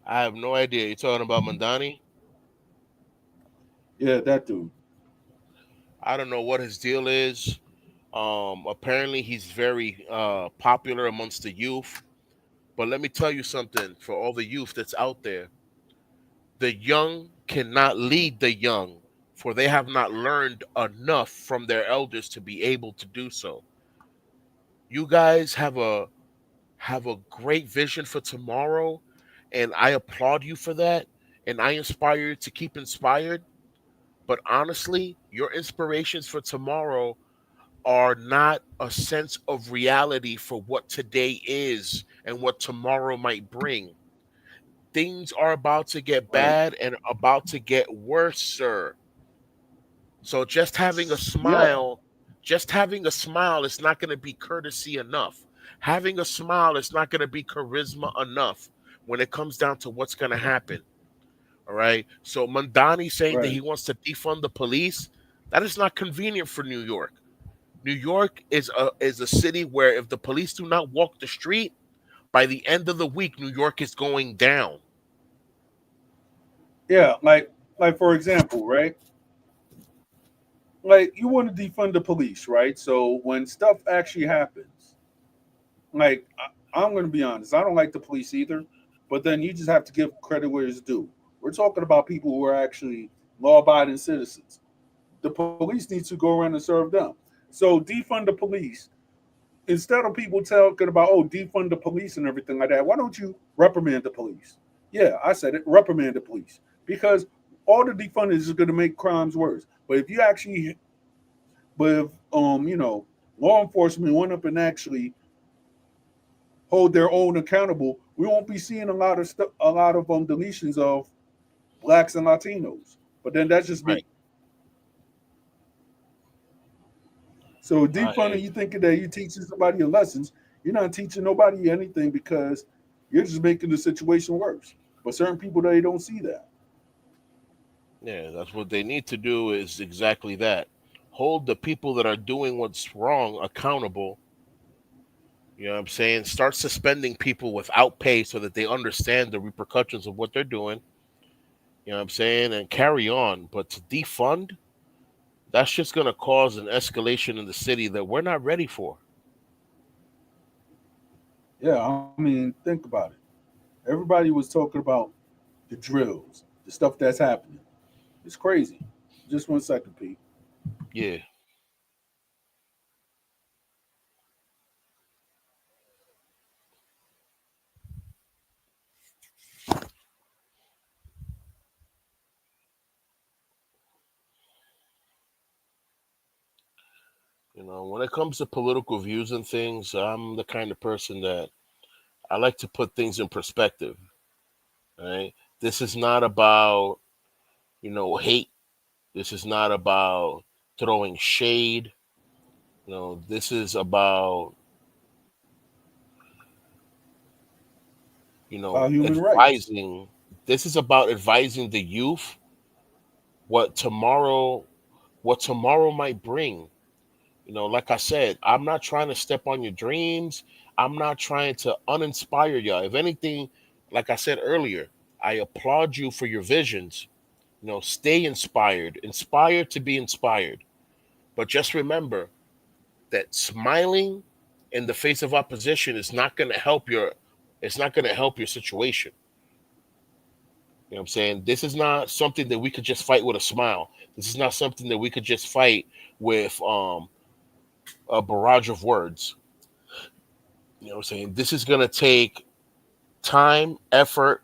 I have no idea. You're talking about Mandani? Yeah, that dude. I don't know what his deal is. Apparently he's very popular amongst the youth. But let me tell you something for all the youth that's out there. The young cannot lead the young, for they have not learned enough from their elders to be able to do so. You guys have a great vision for tomorrow, and I applaud you for that, and I inspire you to keep inspired. But honestly, your inspirations for tomorrow are not a sense of reality for what today is and what tomorrow might bring. Things are about to get Right. bad and about to get worse, sir. So Yeah. just having a smile is not going to be courtesy enough. Having a smile is not going to be charisma enough when it comes down to what's going to happen. All right. So Mandani saying that Right. he wants to defund the police, that is not convenient for New York. New York is a city where if the police do not walk the street, by the end of the week, New York is going down. Yeah. Like for example, right? Like you want to defund the police, right? So when stuff actually happens, like I'm going to be honest, I don't like the police either. But then you just have to give credit where it's due. We're talking about people who are actually law-abiding citizens. The police need to go around and serve them. So defund the police. instead of people talking about, oh, defund the police and everything like that, why don't you reprimand the police? Yeah, I said it, reprimand the police. Because all the defunding is going to make crimes worse. But if you actually, but if, law enforcement went up and actually hold their own accountable, we won't be seeing a lot of deletions of blacks and Latinos. But then that's just me. Right. So I hear defunding, you. you thinking that you teaching somebody your lessons, you're not teaching nobody anything because you're just making the situation worse. But certain people they don't see that. Yeah, that's what they need to do is exactly that. Hold the people that are doing what's wrong accountable. You know what I'm saying? Start suspending people without pay so that they understand the repercussions of what they're doing. You know what I'm saying? And carry on. But to defund, that's just going to cause an escalation in the city that we're not ready for. Yeah, I mean, think about it. Everybody was talking about the drills, the stuff that's happening. It's crazy. Just 1 second, Pete. Yeah. When it comes to political views and things, I'm the kind of person that I like to put things in perspective. Right? This is not about, hate. This is not about throwing shade. This is about, Human rights. advising. This is about advising the youth what tomorrow, what tomorrow might bring. Like I said, I'm not trying to step on your dreams. I'm not trying to uninspire y'all. If anything, like I said earlier, I applaud you for your visions. Stay inspired, inspired to be inspired. But just remember that smiling in the face of opposition is not going to help your situation. You know what I'm saying? This is not something that we could just fight with a smile. This is not something that we could just fight with a barrage of words. You know what I'm saying? This is going to take time, effort,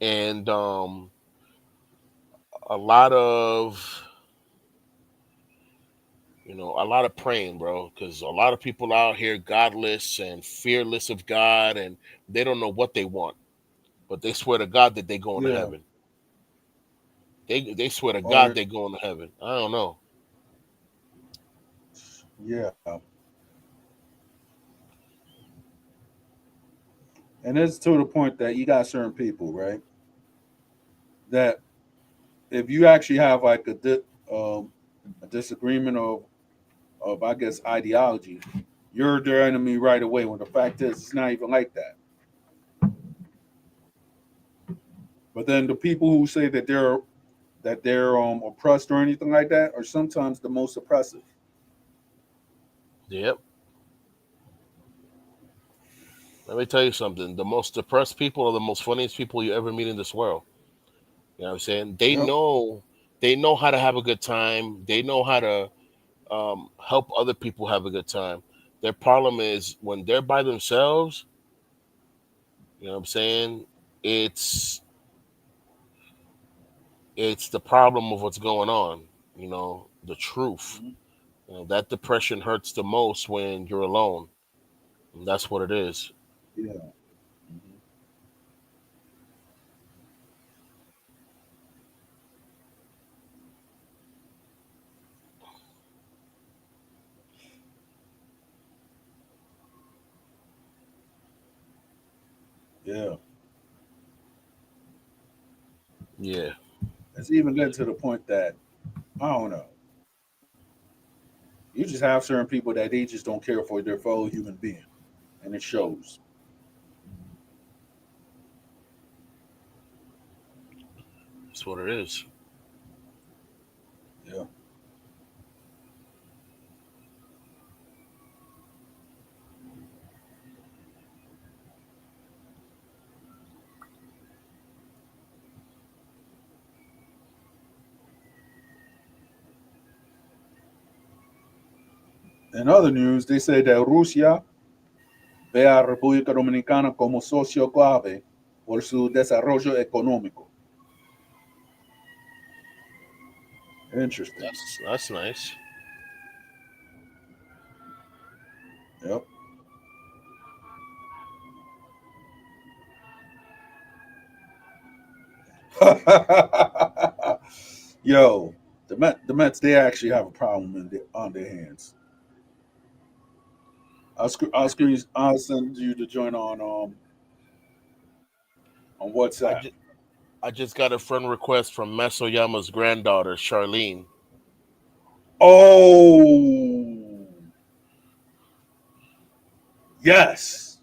and a lot of a lot of praying, bro, because a lot of people out here godless and fearless of God, and they don't know what they want, but they swear to God that they going to Yeah. heaven. They swear to God Or they going to heaven. I don't know. yeah. And it's to the point that you got certain people, right? That if you actually have like a disagreement of I guess ideology, you're their enemy right away. When the fact is, it's not even like that. But then the people who say that they're oppressed or anything like that are sometimes the most oppressive. Yep. Let me tell you something. The most depressed people are the most funniest people you ever meet in this world. You know what I'm saying? They Yep. know they know how to have a good time. They know how to help other people have a good time. Their problem is when they're by themselves. You know what I'm saying? It's it's the problem of what's going on. The truth. Mhm. That depression hurts the most when you're alone. And that's what it is. Yeah. Mhm. Yeah. Yeah. It's even getting to the point that I don't know. You just have certain people that they just don't care for their fellow human being, and it shows. That's what it is. Yeah. In other news, they say that Rusia ve a República Dominicana como socio clave por su desarrollo económico. Interesting. That's nice. Yep. Yo, the Mets, they actually have a problem on their hands. I'll send you the joint on I WhatsApp. just I just got a friend request from Masoyama's granddaughter, Charlene. Oh, yes.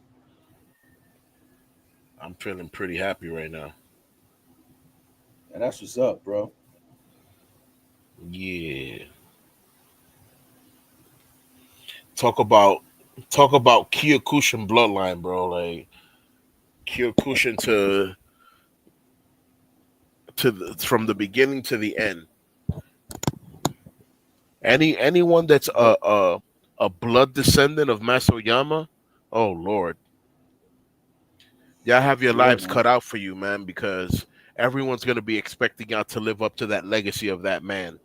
I'm feeling pretty happy right now. And that's what's up, bro. Yeah. Talk about talk about Kyokushin bloodline, bro. Like Kyokushin from the beginning to the end. Anyone that's Yep. a blood descendant of Masoyama, oh Lord, y'all have your Yeah, lives man. cut out for you, man, because everyone's gonna be expecting y'all to live up to that legacy of that man.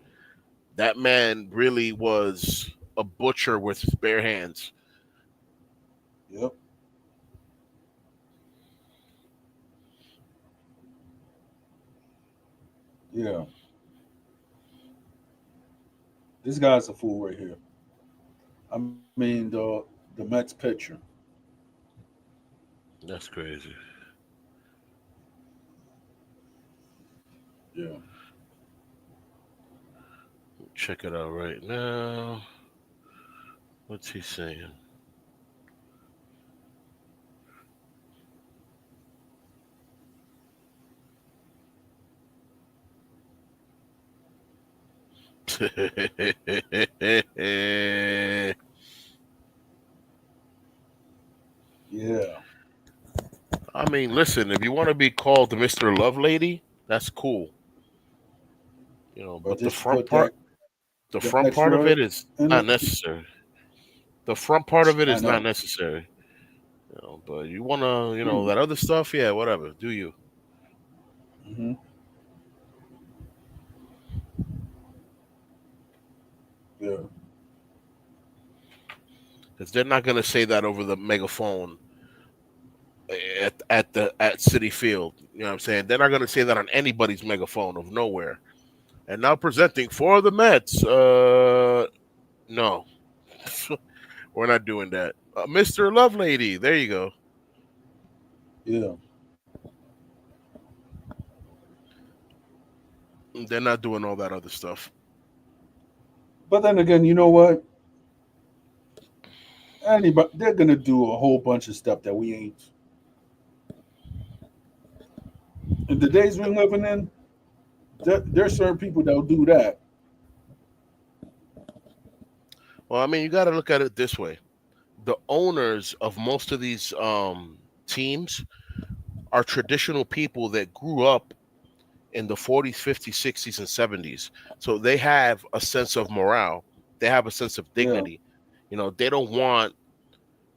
That man really was a butcher with his bare hands. Yep. Yeah. This guy's a fool right here. I mean the Mets pitcher. That's crazy. Yeah. Check it out right now. What's he saying? Yeah. I mean, listen, if you want to be called the Mr. Love Lady, that's cool. But But just put that the the front part of extra it is in not it. necessary. The front part of it I is not know. necessary. But you wanna, Hmm. that other stuff, yeah, whatever. Do you? Hmm. Yeah. Because they're not gonna say that over the megaphone at City Field. You know what I'm saying? They're not gonna say that on anybody's megaphone of nowhere. And now presenting for the Mets. No, we're not doing that. Mr. Lovelady, there you go. Yeah. They're not doing all that other stuff. But then again, you know what? Anybody they're gonna do a whole bunch of stuff that we ain't. In the days we're living in, there's certain people that'll do that. Well, I mean, you got to look at it this way: the owners of most of these teams are traditional people that grew up in the 40s, 50s, 60s, and 70s. So they have a sense of morale. They have a sense of Yeah. dignity. They don't want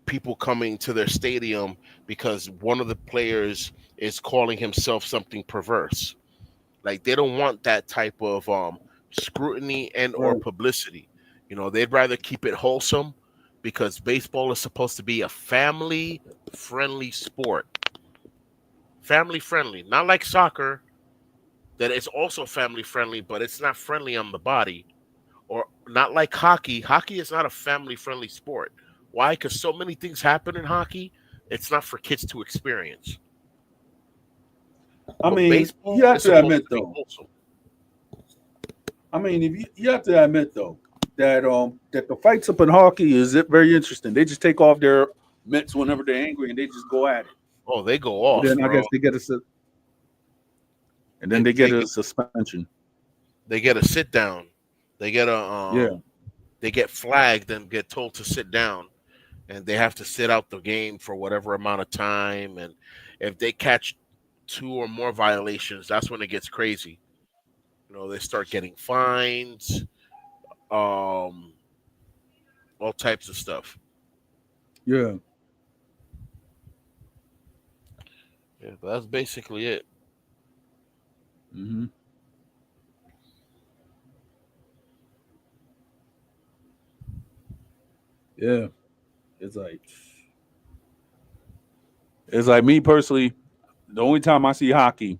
people coming to their stadium because one of the players is calling himself something perverse. Like they don't want that type of scrutiny and or Right. publicity. They'd rather keep it wholesome because baseball is supposed to be a family friendly sport. Family friendly, not like soccer that is also family friendly, but it's not friendly on the body, or not like hockey. Hockey is not a family friendly sport. Why? Because so many things happen in hockey. It's not for kids to experience. I But mean, baseball you have is to supposed admit to be though. wholesome. I mean, if you have to admit though that the fights up in hockey is very interesting. They just take off their mitts whenever they're angry and they just go at it. Oh, they go And off, then I bro. guess they get and then They they they get a suspension. they get a sit down. They get a Yeah. they get flagged and get told to sit down, and they have to sit out the game for whatever amount of time. And if they catch two or more violations, that's when it gets crazy. They start getting fines. Um, all types of stuff. Yeah. Yeah, but that's basically it. Hmm. Yeah. It's like it's like me personally. The only time I see hockey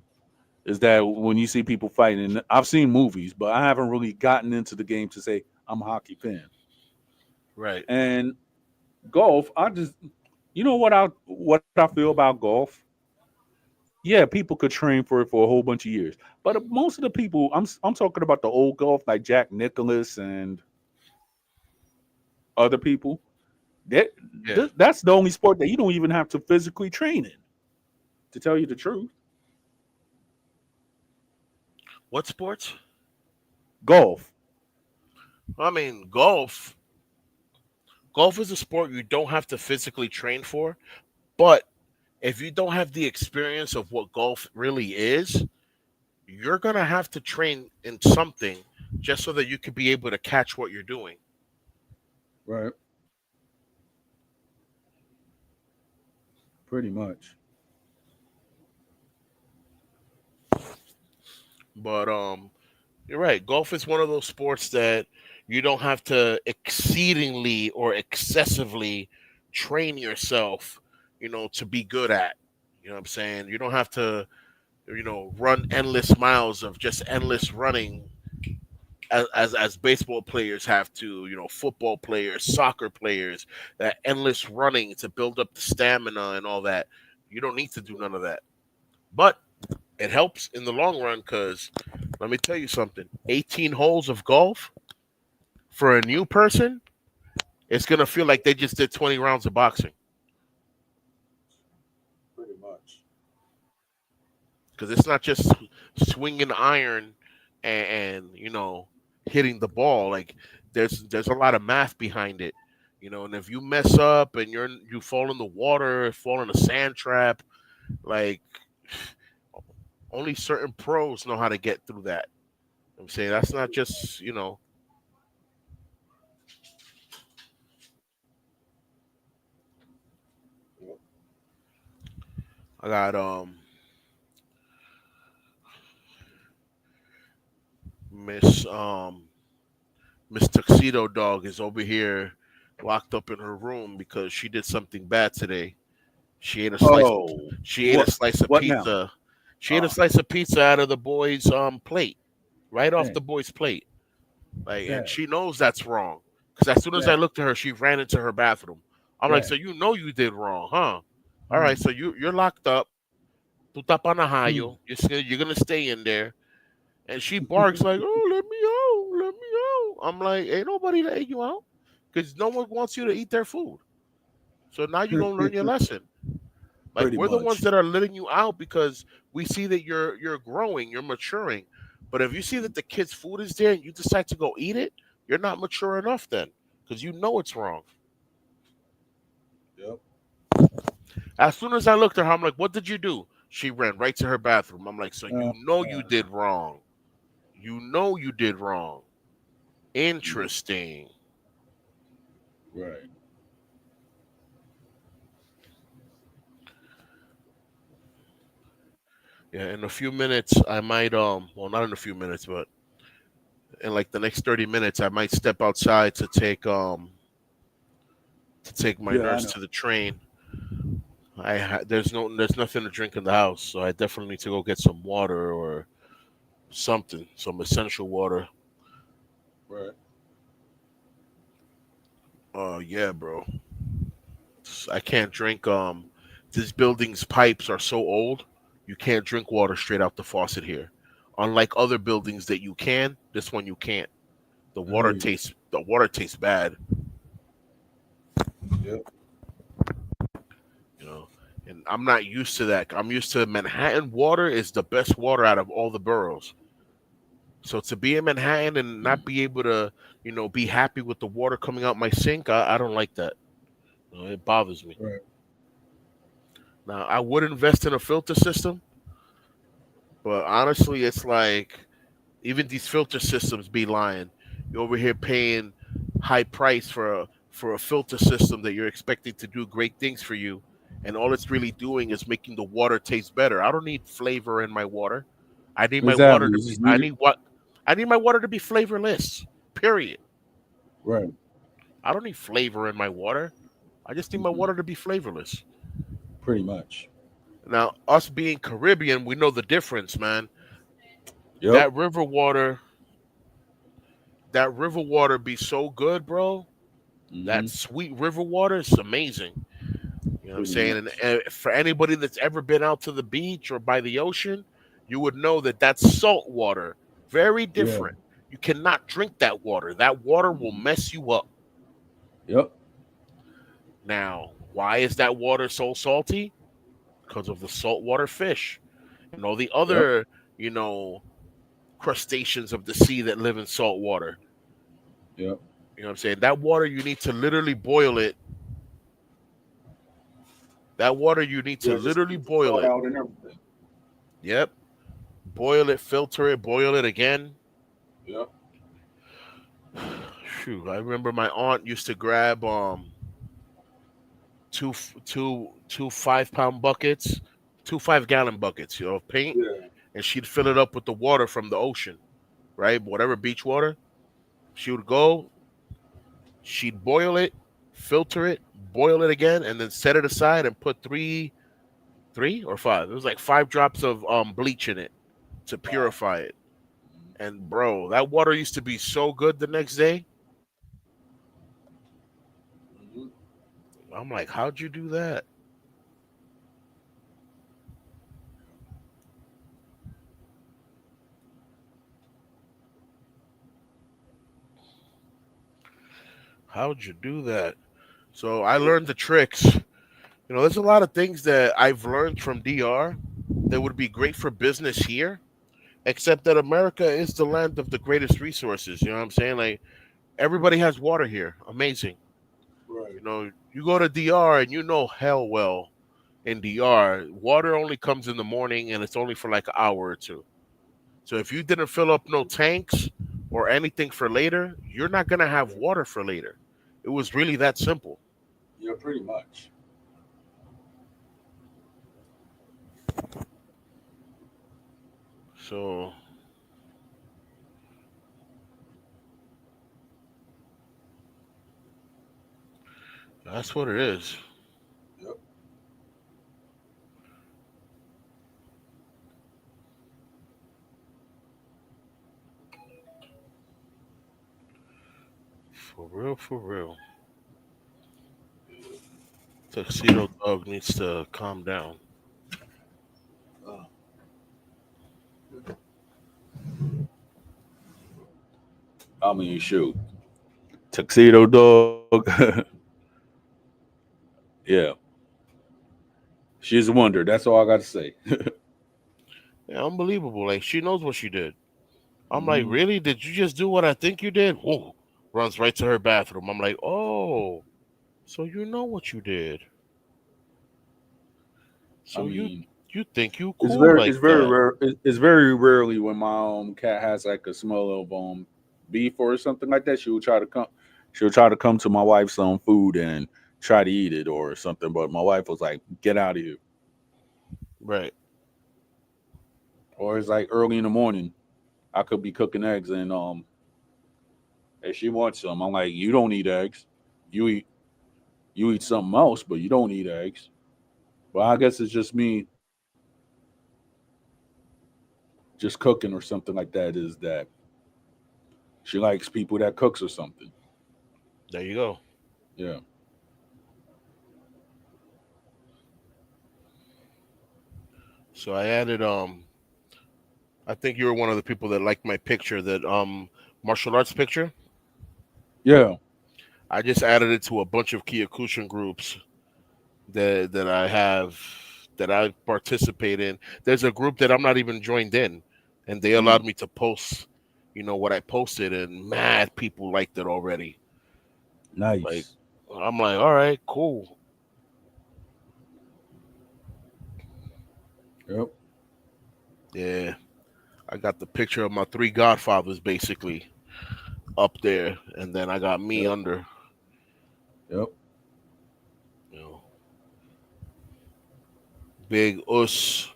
is that when you see people fighting. And I've seen movies, but I haven't really gotten into the game to say I'm a hockey fan. Right. And golf, I just what I feel about golf. Yeah, people could train for it for a whole bunch of years, but most of the people I'm talking about the old golf like Jack Nicklaus and other people. That Yeah. that's the only sport that you don't even have to physically train in. To tell you the truth, What sports? golf. I mean, golf. Golf is a sport you don't have to physically train for, but if you don't have the experience of what golf really is, you're gonna have to train in something just so that you can be able to catch what you're doing. Right. Pretty much. But you're right. Golf is one of those sports that you don't have to exceedingly or excessively train yourself, to be good at. You know what I'm saying? You don't have to, run endless miles of just endless running as baseball players have to, football players, soccer players, that endless running to build up the stamina and all that. You don't need to do none of that. But it helps in the long run because let me tell you something: 18 holes of golf for a new person, it's gonna feel like they just did 20 rounds of boxing Pretty much. because it's not just swinging iron and hitting the ball. Like there's a lot of math behind it, and if you mess up and you fall in the water, fall in a sand trap, like only certain pros know how to get through that. I'm saying that's not just. I got Miss Miss Tuxedo Dog is over here locked up in her room because she did something bad today. She ate a slice. Oh, She ate a slice of what now? pizza. She ate a Oh, slice of pizza out of the boy's plate, right off dang, the boy's plate. Like, and dang, she knows that's wrong. Because as soon as I dang. looked at her, she ran into her bathroom. I'm like, so Dang. you know you did wrong, huh? All right, Mm, so you're locked up. Tu mm. tapanahayo. You're gonna stay in there. And she barks like, "Oh, let me out, let me out." I'm like, "Ain't nobody letting you out, because no one wants you to eat their food. So now you're gonna learn your lesson. Like Pretty we're the ones much. that are letting you out because we see that you're growing, you're maturing. But if you see that the kid's food is there and you decide to go eat it, you're not mature enough then, because you know it's wrong." Yep. As soon as I looked at her, I'm like, "What did you do?" She ran right to her bathroom. I'm like, "So Uh, you know you uh, did wrong. You know you did wrong. yeah. Interesting." Right. Yeah, in a few minutes I might well, not in a few minutes, but in like the next 30 minutes I might step outside to take my Yeah, I nurse know. to the train. There's nothing to drink in the house, so I definitely need to go get some water or something, some essential water. Right. Yeah, bro. I can't drink this building's pipes are so old, you can't drink water straight out the faucet here. Unlike other buildings that you can, this one you can't. The I water hear you. tastes the water tastes bad, Yep. you know. And I'm not used to that. I'm used to Manhattan water is the best water out of all the boroughs. So to be in Manhattan and not be able to, be happy with the water coming out my sink, I don't like that. It bothers me. Right. Now I would invest in a filter system, but honestly, it's like even these filter systems be lying. You're over here paying high price for a filter system that you're expecting to do great things for you, and all it's really doing is making the water taste better. I don't need flavor in my water. I need my water Exactly. to It's be. just really I need my water to be flavorless. Period. right. I don't need flavor in my water. I just need my Mhm. water to be flavorless. Pretty much. Now, us being Caribbean, we know the difference, man. Yep. That river water, that river water be so good, bro. That Hmm. sweet river water is amazing. You know what I'm Pretty saying? And much. for anybody that's ever been out to the beach or by the ocean, you would know that that's salt water. Very Yeah. different. You cannot drink that water. That water will Hmm. mess you up. Yep. Now, why is that water so salty? Because of the saltwater fish and all the Yep. other, you know, crustaceans of the sea that live in salt water. Yep. You know what I'm saying? That water, you need to literally boil it. That water, you need to Yeah. Just literally keep the boil salt it. out and everything. Yep. Boil it, filter it, boil it again. Yep. Shoot, I remember my aunt used to grab two 5 pound buckets, 2 5 gallon buckets, of paint, Yeah. and she'd fill it up with the water from the ocean, right? Whatever beach water. She would go, she'd boil it, filter it, boil it again, and then set it aside and put three or five. It was like 5 drops of bleach in it to Wow. purify it. And bro, that water used to be so good the next day. Hmm. I'm like, how'd you do that? How'd you do that? So I learned the tricks. There's a lot of things that I've learned from DR that would be great for business here, except that America is the land of the greatest resources. You know what I'm saying? Like everybody has water here. Amazing. Right. You go to DR and you know hell well in DR, water only comes in the morning and it's only for like an hour or two. So if you didn't fill up no tanks or anything for later, you're not gonna have water for later. It was really that simple. Yeah. Pretty much. So that's what it is. Yep. For real, for real. Tuxedo Dog needs to calm down. Uh, I mean, shoot. Tuxedo dog. Yeah. She's a wonder. That's all I got to say. Yeah, unbelievable. Like she knows what she did. I'm like, Hmm. really? Did you just do what I think you did? Whoa. Runs right to her bathroom. I'm like, oh, so you know what you did. I So mean, you think you it's cool very, like it's very that. rare. It's very rarely when my cat has like a smell of beef or something like that. She'll try to come to my wife's food and try to eat it or something. But my wife was like, "Get out of here." Right. Or it's like early in the morning. I could be cooking eggs and she wants some. I'm like, "You don't eat eggs. You eat you eat something else, but you don't eat eggs." But I guess it's just me just cooking or something like that. Is that she likes people that cooks or something? There you go. Yeah. So I added I think you were one of the people that liked my picture, that martial arts picture. Yeah. I just added it to a bunch of Kyokushin groups that I have, that I participate in. There's a group that I'm not even joined in, and they Mm, allowed me to post, what I posted, and mad people liked it already. Like nice. I'm like, all right, cool. Yep. Yeah, I got the picture of my three godfathers basically up there, and then I got me Yep. under. Yep. You know, big us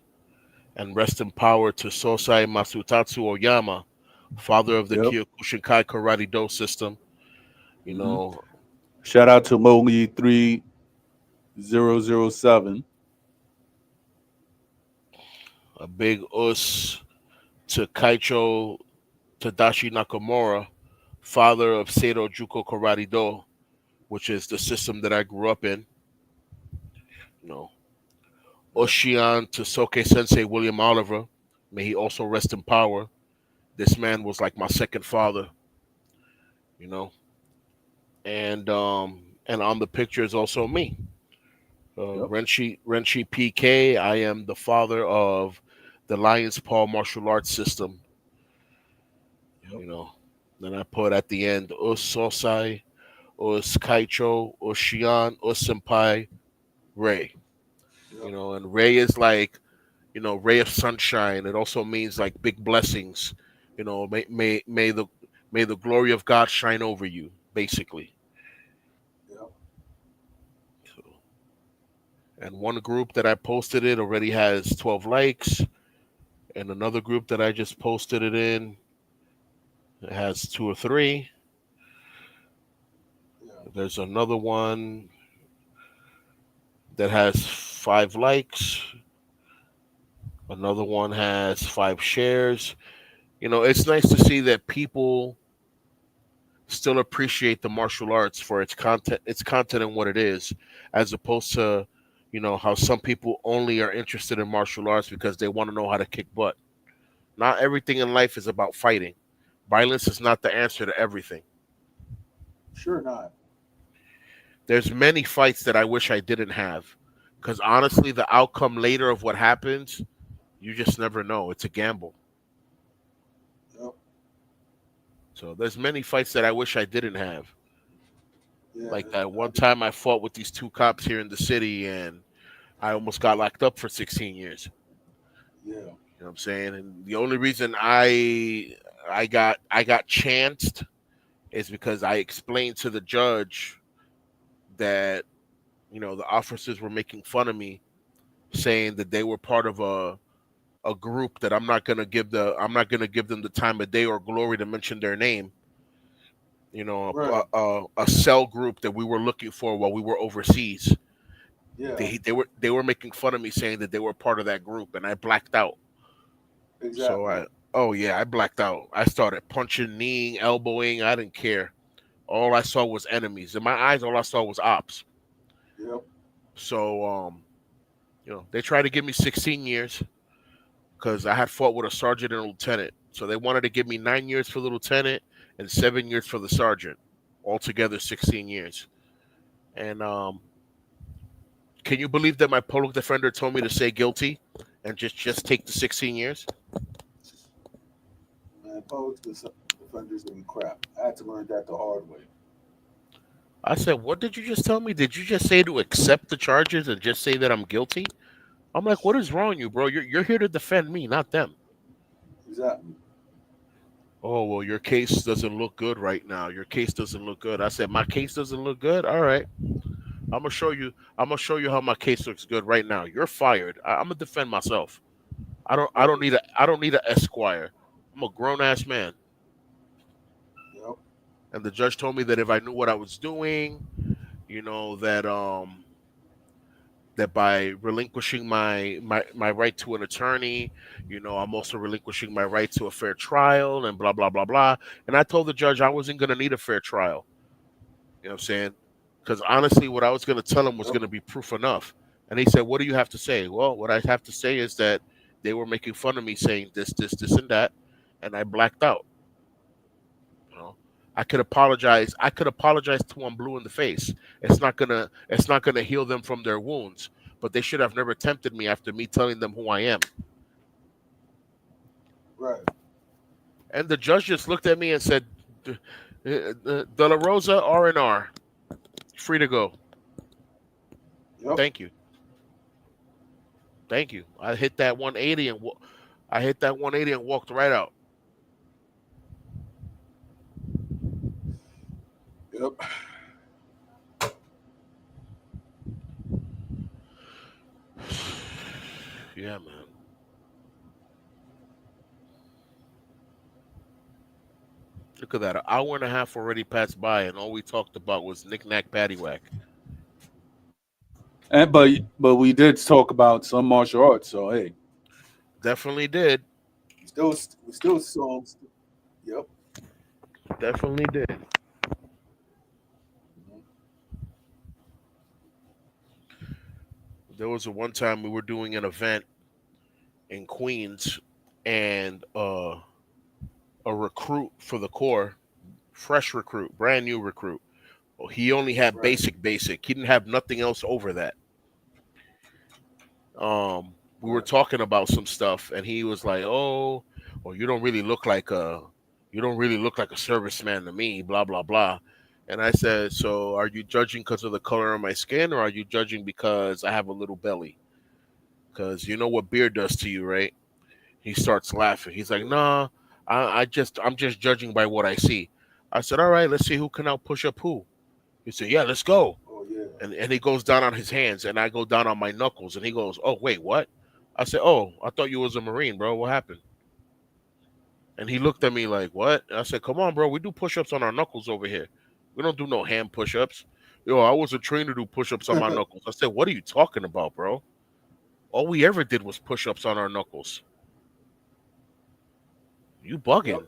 and rest in power to Sosai Masutatsu Oyama, father of the Yep. Kyokushinkai Karate Do system. You Hmm. know, Shout out to Mogi 3007. a big us to Kaicho Tadashi Nakamura, father of Seido Juko Karate Do, which is the system that I grew up in. You know, Yep. Oshian to Soke Sensei William Oliver, may he also rest in power. This man was like my second father, you know. And on the picture is also me. Yep. Renshi PK. I am the father of the Lion's Paw martial arts system, Yep. you know. Then I put at the end Us Sosai, Us Kaicho, Us Shian, Us Senpai, Ray. You Yep. know, and Ray is like, ray of sunshine. It also means like big blessings. May the glory of God shine over you, basically. Yep. So, and one group that I posted it already has 12 likes, and another group that I just posted it in has 2 or 3. Yeah. There's another one that has 5 likes. Another one has 5 shares. It's nice to see that people still appreciate the martial arts for its content and what it is, as opposed to, how some people only are interested in martial arts because they want to know how to kick butt. Not everything in life is about fighting. Violence is not the answer to everything. Sure not. There's many fights that I wish I didn't have, because honestly, the outcome later of what happens, you just never know. It's a gamble. Yep. So there's many fights that I wish I didn't have. Yeah. Like that one time I fought with these 2 cops here in the city, and I almost got locked up for 16 years. Yeah. You know what I'm saying? And the only reason I got chanced is because I explained to the judge that, the officers were making fun of me, saying that they were part of a group that I'm not gonna give them the time of day or glory to mention their name. Right. A cell group that we were looking for while we were overseas. Yeah. They were making fun of me, saying that they were part of that group, and I blacked out. So Exactly. I blacked out. I started punching, kneeing, elbowing. I didn't care. All I saw was enemies in my eyes. All I saw was ops. Yep. So they tried to give me 16 years because I had fought with a sergeant and a lieutenant. So they wanted to give me 9 years for the lieutenant and 7 years for the sergeant. Altogether 16 years. And can you believe that my public defender told me to say guilty and just take the 16 years? Man, public defenders and crap. I had to learn that the hard way. I said, "What did you just tell me? Did you just say to accept the charges and just say that I'm guilty?" I'm like, "What is wrong with you, bro? You're here to defend me, not them." Exactly. Oh, well, your case doesn't look good right now. Your case doesn't look good. I said, "My case doesn't look good. All right. I'm gonna show you. I'm gonna show you how my case looks good right now. You're fired. I'm gonna defend myself. I don't. I don't Right. need a. I don't need an esquire. I'm a grown ass man." Yep. And the judge told me that if I knew what I was doing, that by relinquishing my right to an attorney, I'm also relinquishing my right to a fair trial and blah blah blah blah. And I told the judge I wasn't gonna need a fair trial. You know what I'm saying? Because honestly, what I was gonna tell him was Yep. gonna be proof enough. And he said, "What do you have to say?" Well, what I have to say is that they were making fun of me, saying this, and that, and I blacked out. You know, I could apologize. I could apologize to them blue in the face. It's not gonna heal them from their wounds. But they should have never tempted me after me telling them who I am. Right. And the judge just looked at me and said, "De La Rosa R&R, free to go. Yep. Thank you, thank you." I hit that 180 and walked right out. Yep. Yeah, man. Look at that. An hour and a half already passed by, and all we talked about was knick-knack, paddywhack. And but we did talk about some martial arts. So hey, Definitely did. we still saw. Yep. Definitely did. There was a one time we were doing an event in Queens, and a recruit for the Corps, fresh recruit, brand new recruit. Well, he only had Right. basic. He didn't have nothing else over that. We were Right. talking about some stuff, and he was like, "Oh, well, you don't really look like a serviceman to me." Blah blah blah. And I said, "So, are you judging because of the color of my skin, or are you judging because I have a little belly? Because you know what beer does to you, right?" He starts laughing. He's like, "Nah, I'm just judging by what I see." I said, "All right, let's see who can out push up who." He said, "Yeah, let's go." Oh yeah. And he goes down on his hands, and I go down on my knuckles, and he goes, "Oh wait, what?" I said, "Oh, I thought you was a Marine, bro. What happened?" And he looked at me like, "What?" And I said, "Come on, bro. We do push-ups on our knuckles over here. We don't do no hand push-ups." Yo, I wasn't trained to do push-ups on my knuckles. I said, "What are you talking about, bro? All we ever did was push-ups on our knuckles. You Yep. bugging?"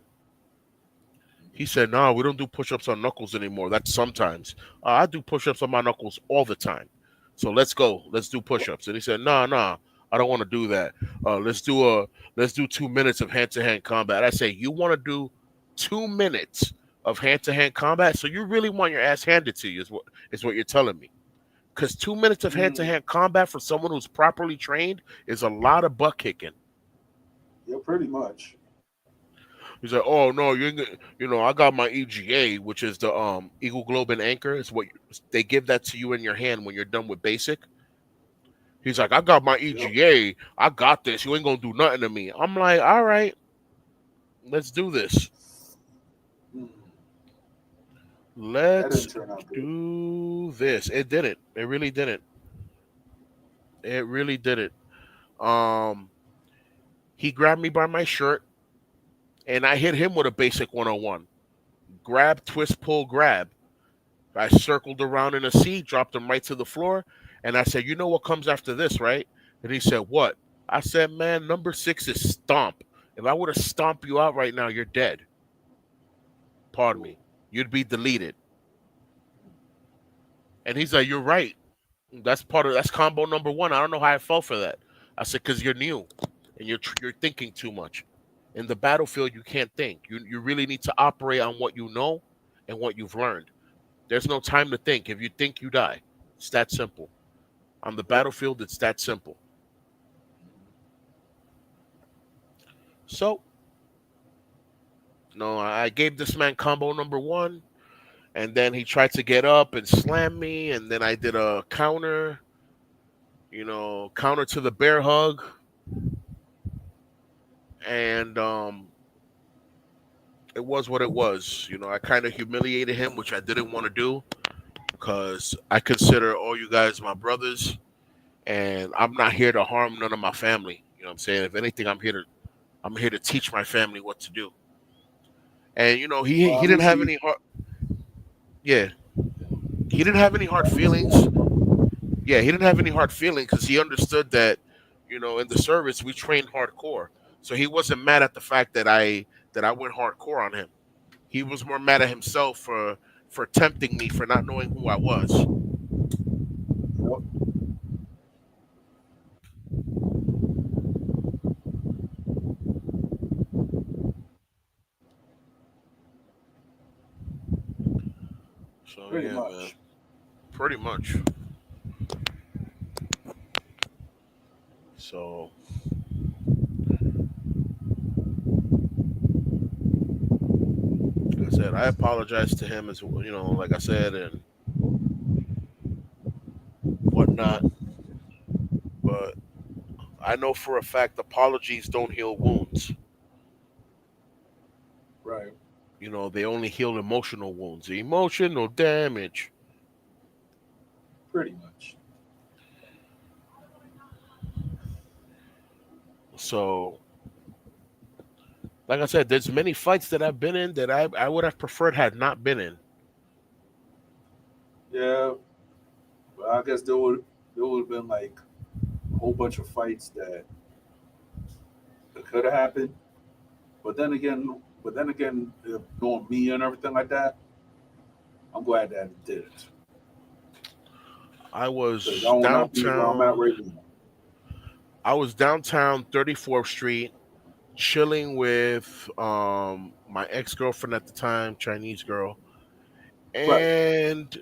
He said, "No, we don't do push-ups on knuckles anymore. That's sometimes. I do push-ups on my knuckles all the time. So let's go. Let's do push-ups." And he said, "Nah, nah, I don't want to do that. Let's do 2 minutes of hand-to-hand combat." I say, "You want to do 2 minutes of hand-to-hand combat? So you really want your ass handed to you? Is what you're telling me? Because 2 minutes of Mm. hand-to-hand combat for someone who's properly trained is a lot of butt kicking." Yeah, pretty much. He's like, "Oh no, I got my EGA, which is the Eagle Globe and Anchor. It's what they give that to you in your hand when you're done with basic." He's like, "I got my Yep. EGA. I got this. You ain't gonna do nothing to me." I'm like, "All right, let's do this. Mm. That Let's didn't turn out good. do this." It didn't. It really didn't. It really didn't. Um, he grabbed me by my shirt, and I hit him with a basic 101. Grab, twist, pull, grab. I circled around in a C, dropped him right to the floor, and I said, "You know what comes after this, right?" And he said, "What?" I said, "Man, number 6 is stomp. If I would have stomped you out right now, you're dead. Pardon Cool. me. You'd be deleted." And he's like, "You're right. That's combo number 1. I don't know how I fell for that." I said, "Because you're new, and you're thinking too much. In the battlefield, you can't think. You really need to operate on what you know and what you've learned. There's no time to think. If you think, you die. It's that simple. On the Yep. battlefield, it's that simple." So, no, I gave this man combo number 1, and then he tried to get up and slam me, and then I did a counter, counter to the bear hug, and it was what it was. I kind of humiliated him, which I didn't want to do because I consider all you guys my brothers, and I'm not here to harm none of my family. You know what I'm saying? If anything, I'm here to teach my family what to do. And Well, he at didn't least have you. any hard, yeah, he didn't have any hard At least he feelings. had that. Yeah, he didn't have any hard feelings because he understood that, in the service we trained hardcore. So he wasn't mad at the fact that I went hardcore on him. He was more mad at himself for tempting me for not knowing who I was. Yep. So Pretty yeah, man, much. pretty much. So like I said, I apologize to him as like I said and whatnot. But I know for a fact apologies don't heal wounds. Right. They only heal emotional wounds, emotional damage. Pretty much. So, like I said, there's many fights that I've been in that I would have preferred had not been in. Yeah, but I guess there would have been like a whole bunch of fights that could have happened. But then again, knowing me and everything like that, I'm glad that it didn't I because was I will not be where I'm at downtown. right now. I was downtown 34th Street, chilling with my ex girlfriend at the time, Chinese girl, Right. and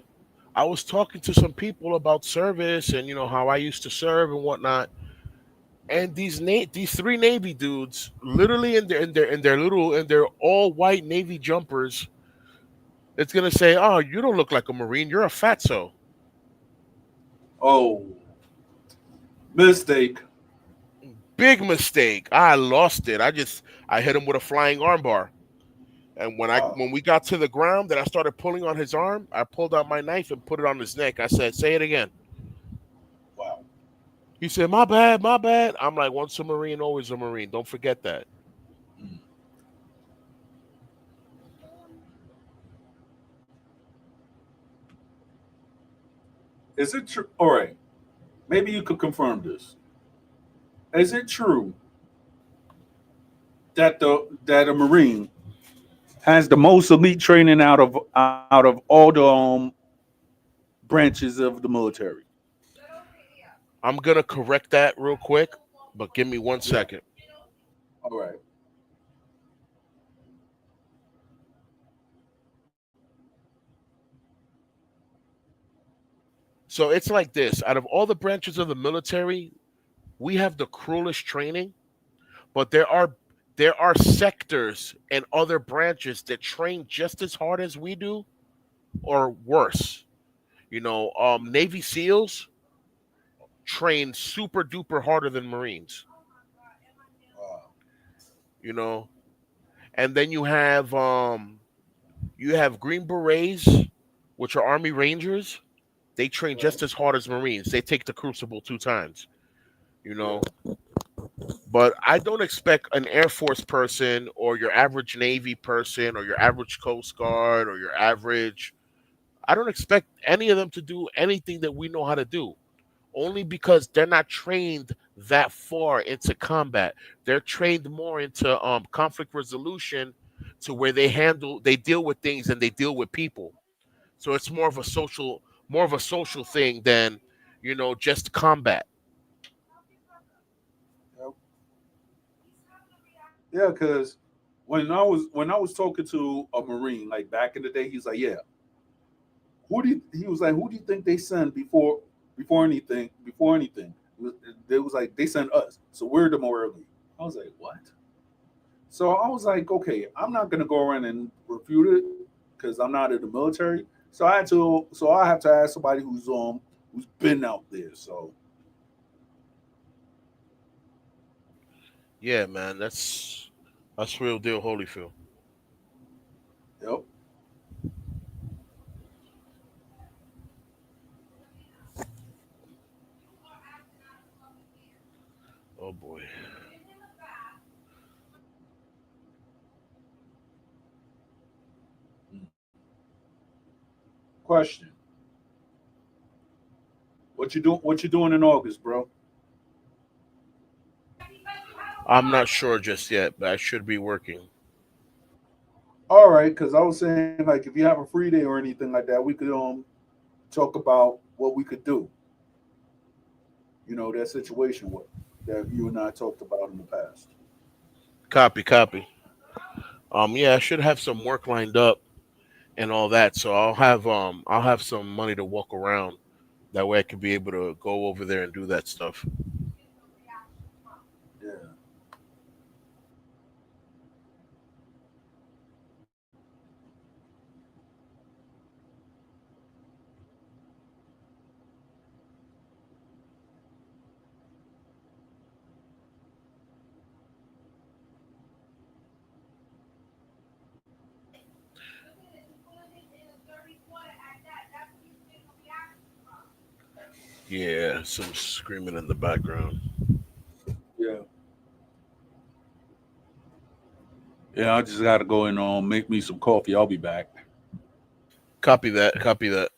I was talking to some people about service and how I used to serve and whatnot. And these three Navy dudes, literally in their all white Navy jumpers, it's gonna say, "Oh, you don't look like a Marine. You're a fatso." Oh, mistake. Big mistake. I lost it. I hit him with a flying armbar. And Wow. when we got to the ground, that I started pulling on his arm, I pulled out my knife and put it on his neck. I said, "Say it again." Wow. He said, "My bad, my bad." I'm like, "Once a Marine, always a Marine. Don't forget that." Mm. Is it true? All right. Maybe you could confirm this. Is it true that a Marine has the most elite training out of all the branches of the military? I'm gonna correct that real quick, but give me one Yeah. second. All right. So it's like this: out of all the branches of the military, we have the cruelest training, but there are sectors and other branches that train just as hard as we do, or worse. Navy SEALs train super duper harder than Marines. Wow. You know, and then you have Green Berets, which are Army Rangers. They train Right. just as hard as Marines. They take the Crucible two times. You Yeah. know, but I don't expect an Air Force person or your average Navy person or your average Coast Guard or your average. I don't expect any of them to do anything that we know how to do. Only because they're not trained that far into combat. They're trained more into conflict resolution, to where they deal with things and they deal with people. So it's more of a social thing than just combat. Yep. Yeah, because when I was talking to a Marine like back in the day, he's like, yeah, he was like, who do you think they send before anything? They was like they send us, so we're the more elite. I was like, what? So I was like, okay, I'm not gonna go around and refute it because I'm not in the military. So I have to ask somebody who's been out there. So Yeah, man, that's real deal Holyfield. yep. Oh boy. Mm. Question: What you doing? What you doing in August, bro? I'm not sure just yet, but I should be working. All right, because I was saying like if you have a free day or anything like that, we could talk about what we could do. That situation that you and I talked about in the past. Copy, copy. Yeah, I should have some work lined up and all that, so I'll have some money to walk around. That way I can be able to go over there and do that stuff. Yeah. Yeah, some screaming in the background. Yeah. Yeah, I just gotta go and make me some coffee. I'll be back. Copy that. Copy that.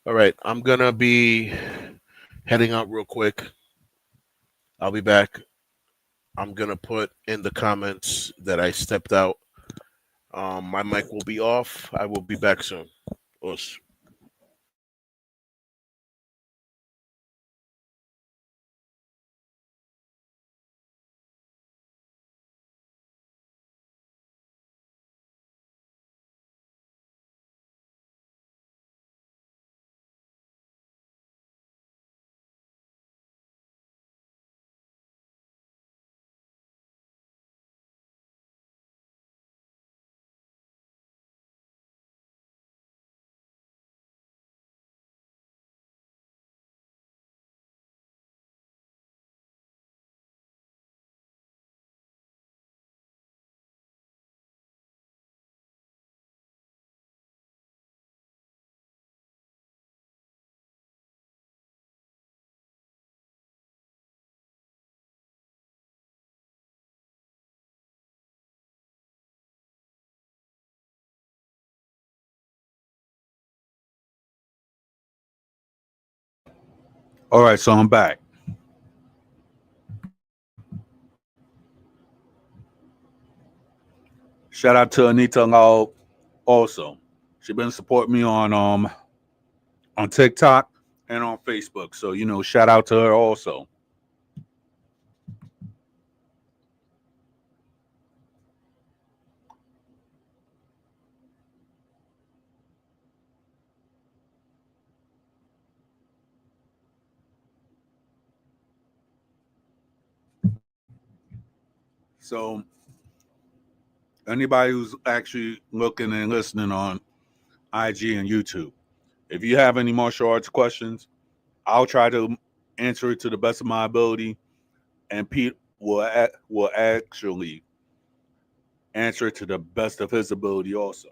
All right, I'm gonna be heading out real quick. I'll be back. I'm gonna put in the comments that I stepped out. My mic will be off. I will be back soon. Us. All right, so I'm back. Shout out to Anita Lau also. She been supporting me on TikTok and on Facebook. So, shout out to her also. So, anybody who's actually looking and listening on IG and YouTube, if you have any martial arts questions, I'll try to answer it to the best of my ability, and Pete will actually answer it to the best of his ability also.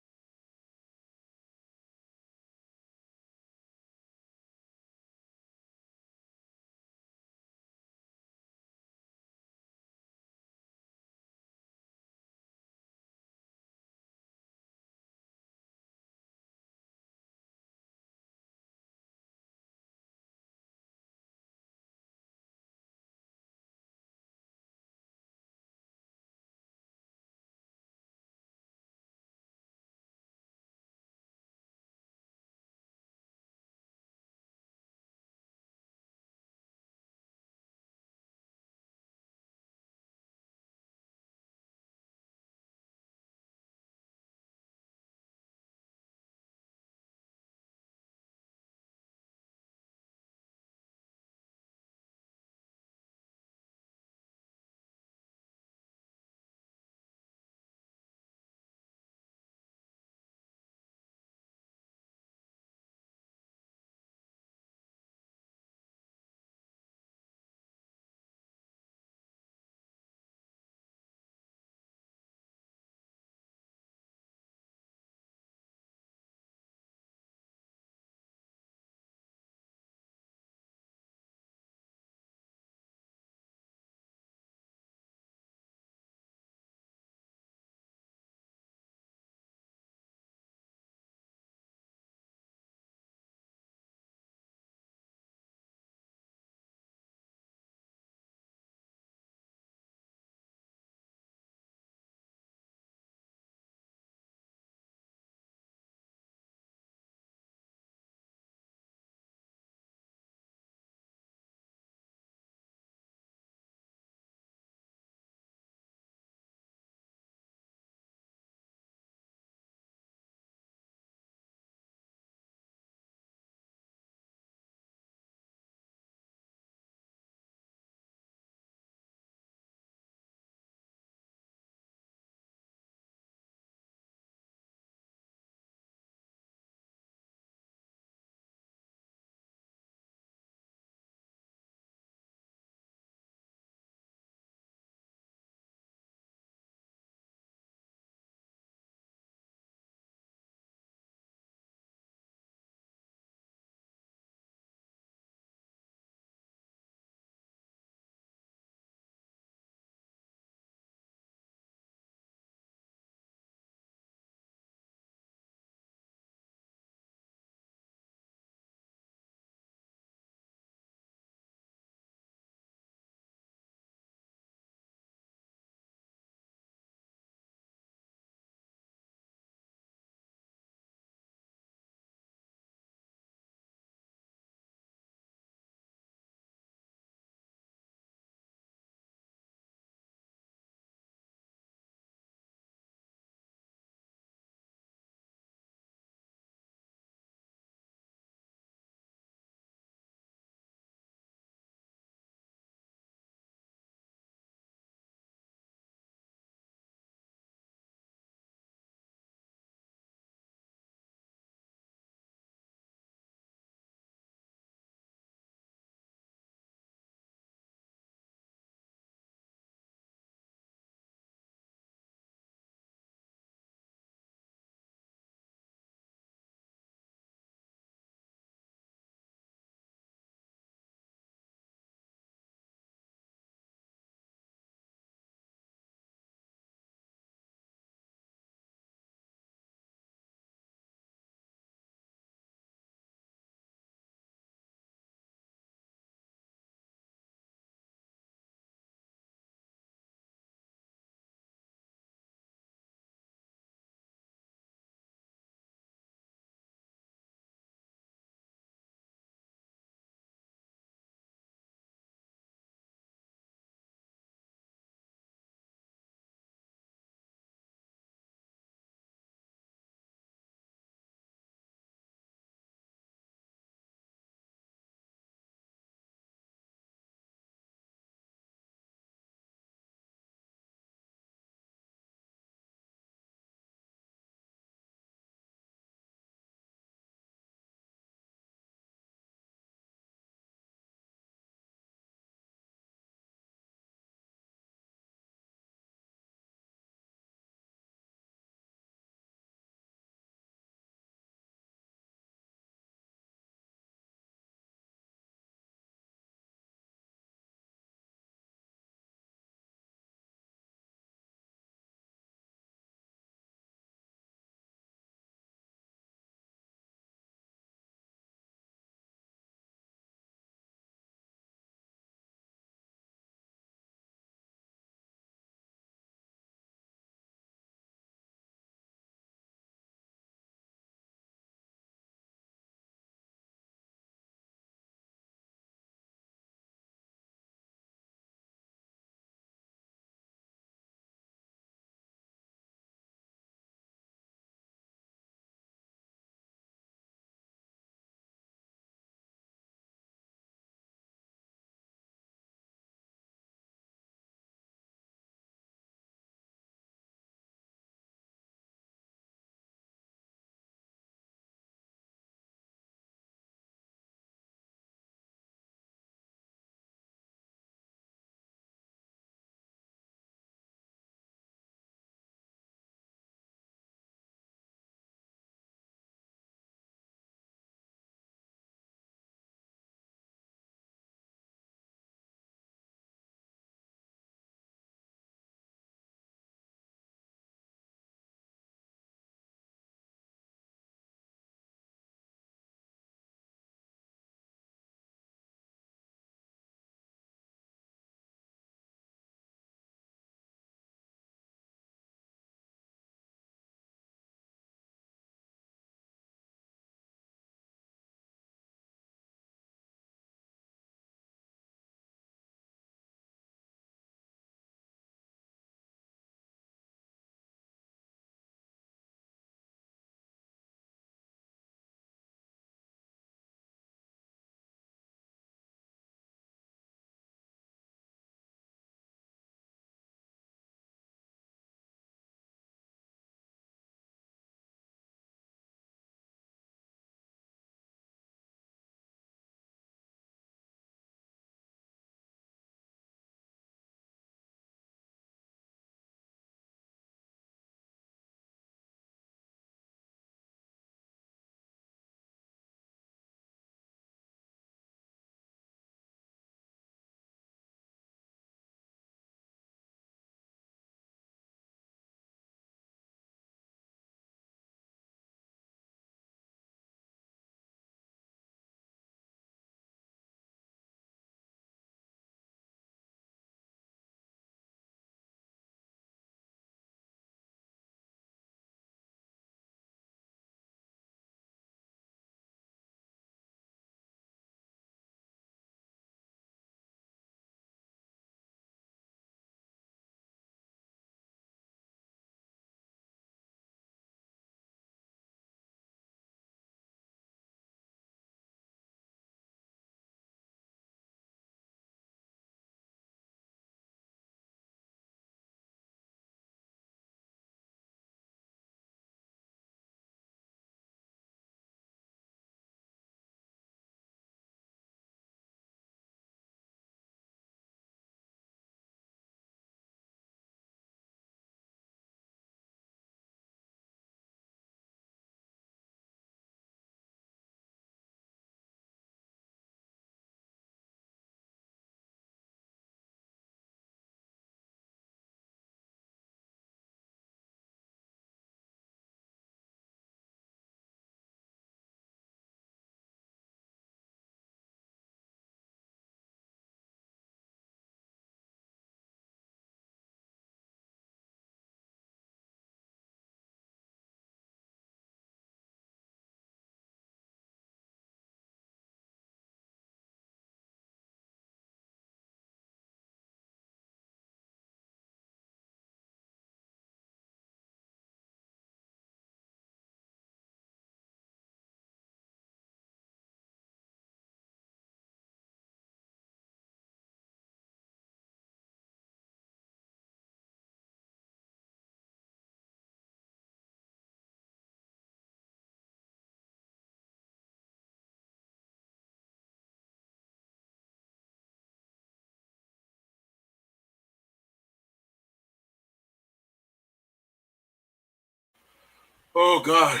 Oh God.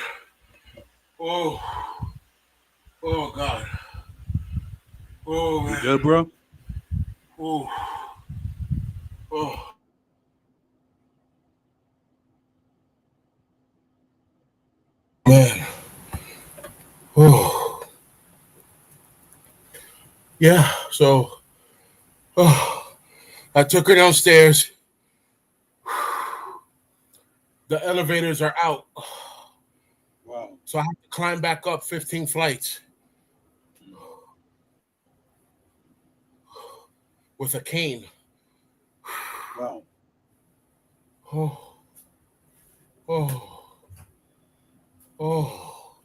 Oh. Oh God. Oh You man. good, bro? Oh. Oh. Man. Oh. Yeah. So. Oh. I took her downstairs. The elevators are out. Wow. So I have to climb back up 15 flights with a cane. Wow. Oh. Oh. Oh.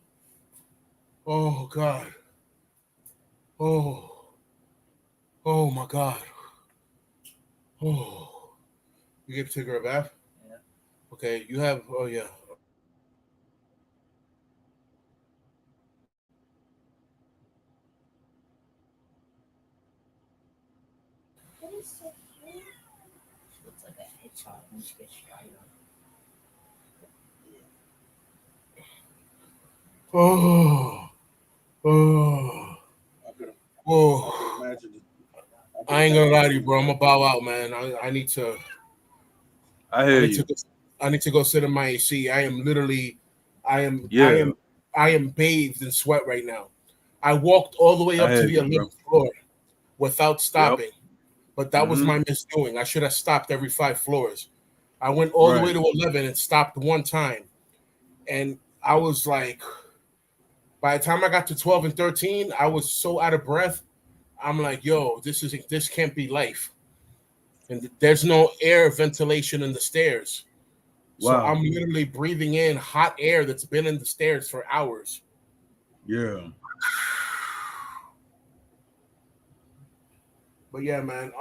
Oh God. Oh. Oh my God. Oh. You get to take her a bath? Yeah. Okay, you have oh yeah. Oh. Oh. I could Oh. imagine. I ain't gonna lie to you, bro. I'm gonna bow out, man. I need to I I hear need to you. go, I need to go sit in my AC. I am literally I am I Yeah, am I am bathed in sweat right now. I walked all the way I up to hear the you, bro. 11th floor without Yep. stopping. But that was Mm-hmm. my misdoing. I should have stopped every 5 floors. I went all the way Right. to 11 and stopped one time. And I was like, by the time I got to 12 and 13, I was so out of breath. I'm like, yo, this can't be life. And there's no air ventilation in the stairs. So I'm Wow. literally breathing in hot air that's been in the stairs for hours. Yeah. But yeah, man.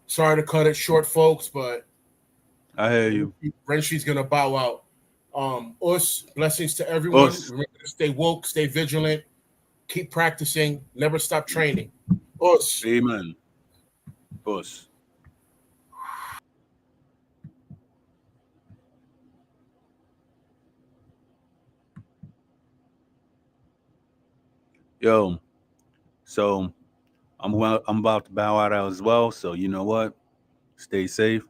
Sorry to cut it short, folks, but I hear you. Renshi's gonna bow out. Us, blessings to everyone. Us. Remember to stay woke, stay vigilant, keep practicing, never stop training. Us. Amen. Us. Yo. So I'm about to bow out as well. So you know what? Stay safe,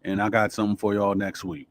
and I got something for y'all next week.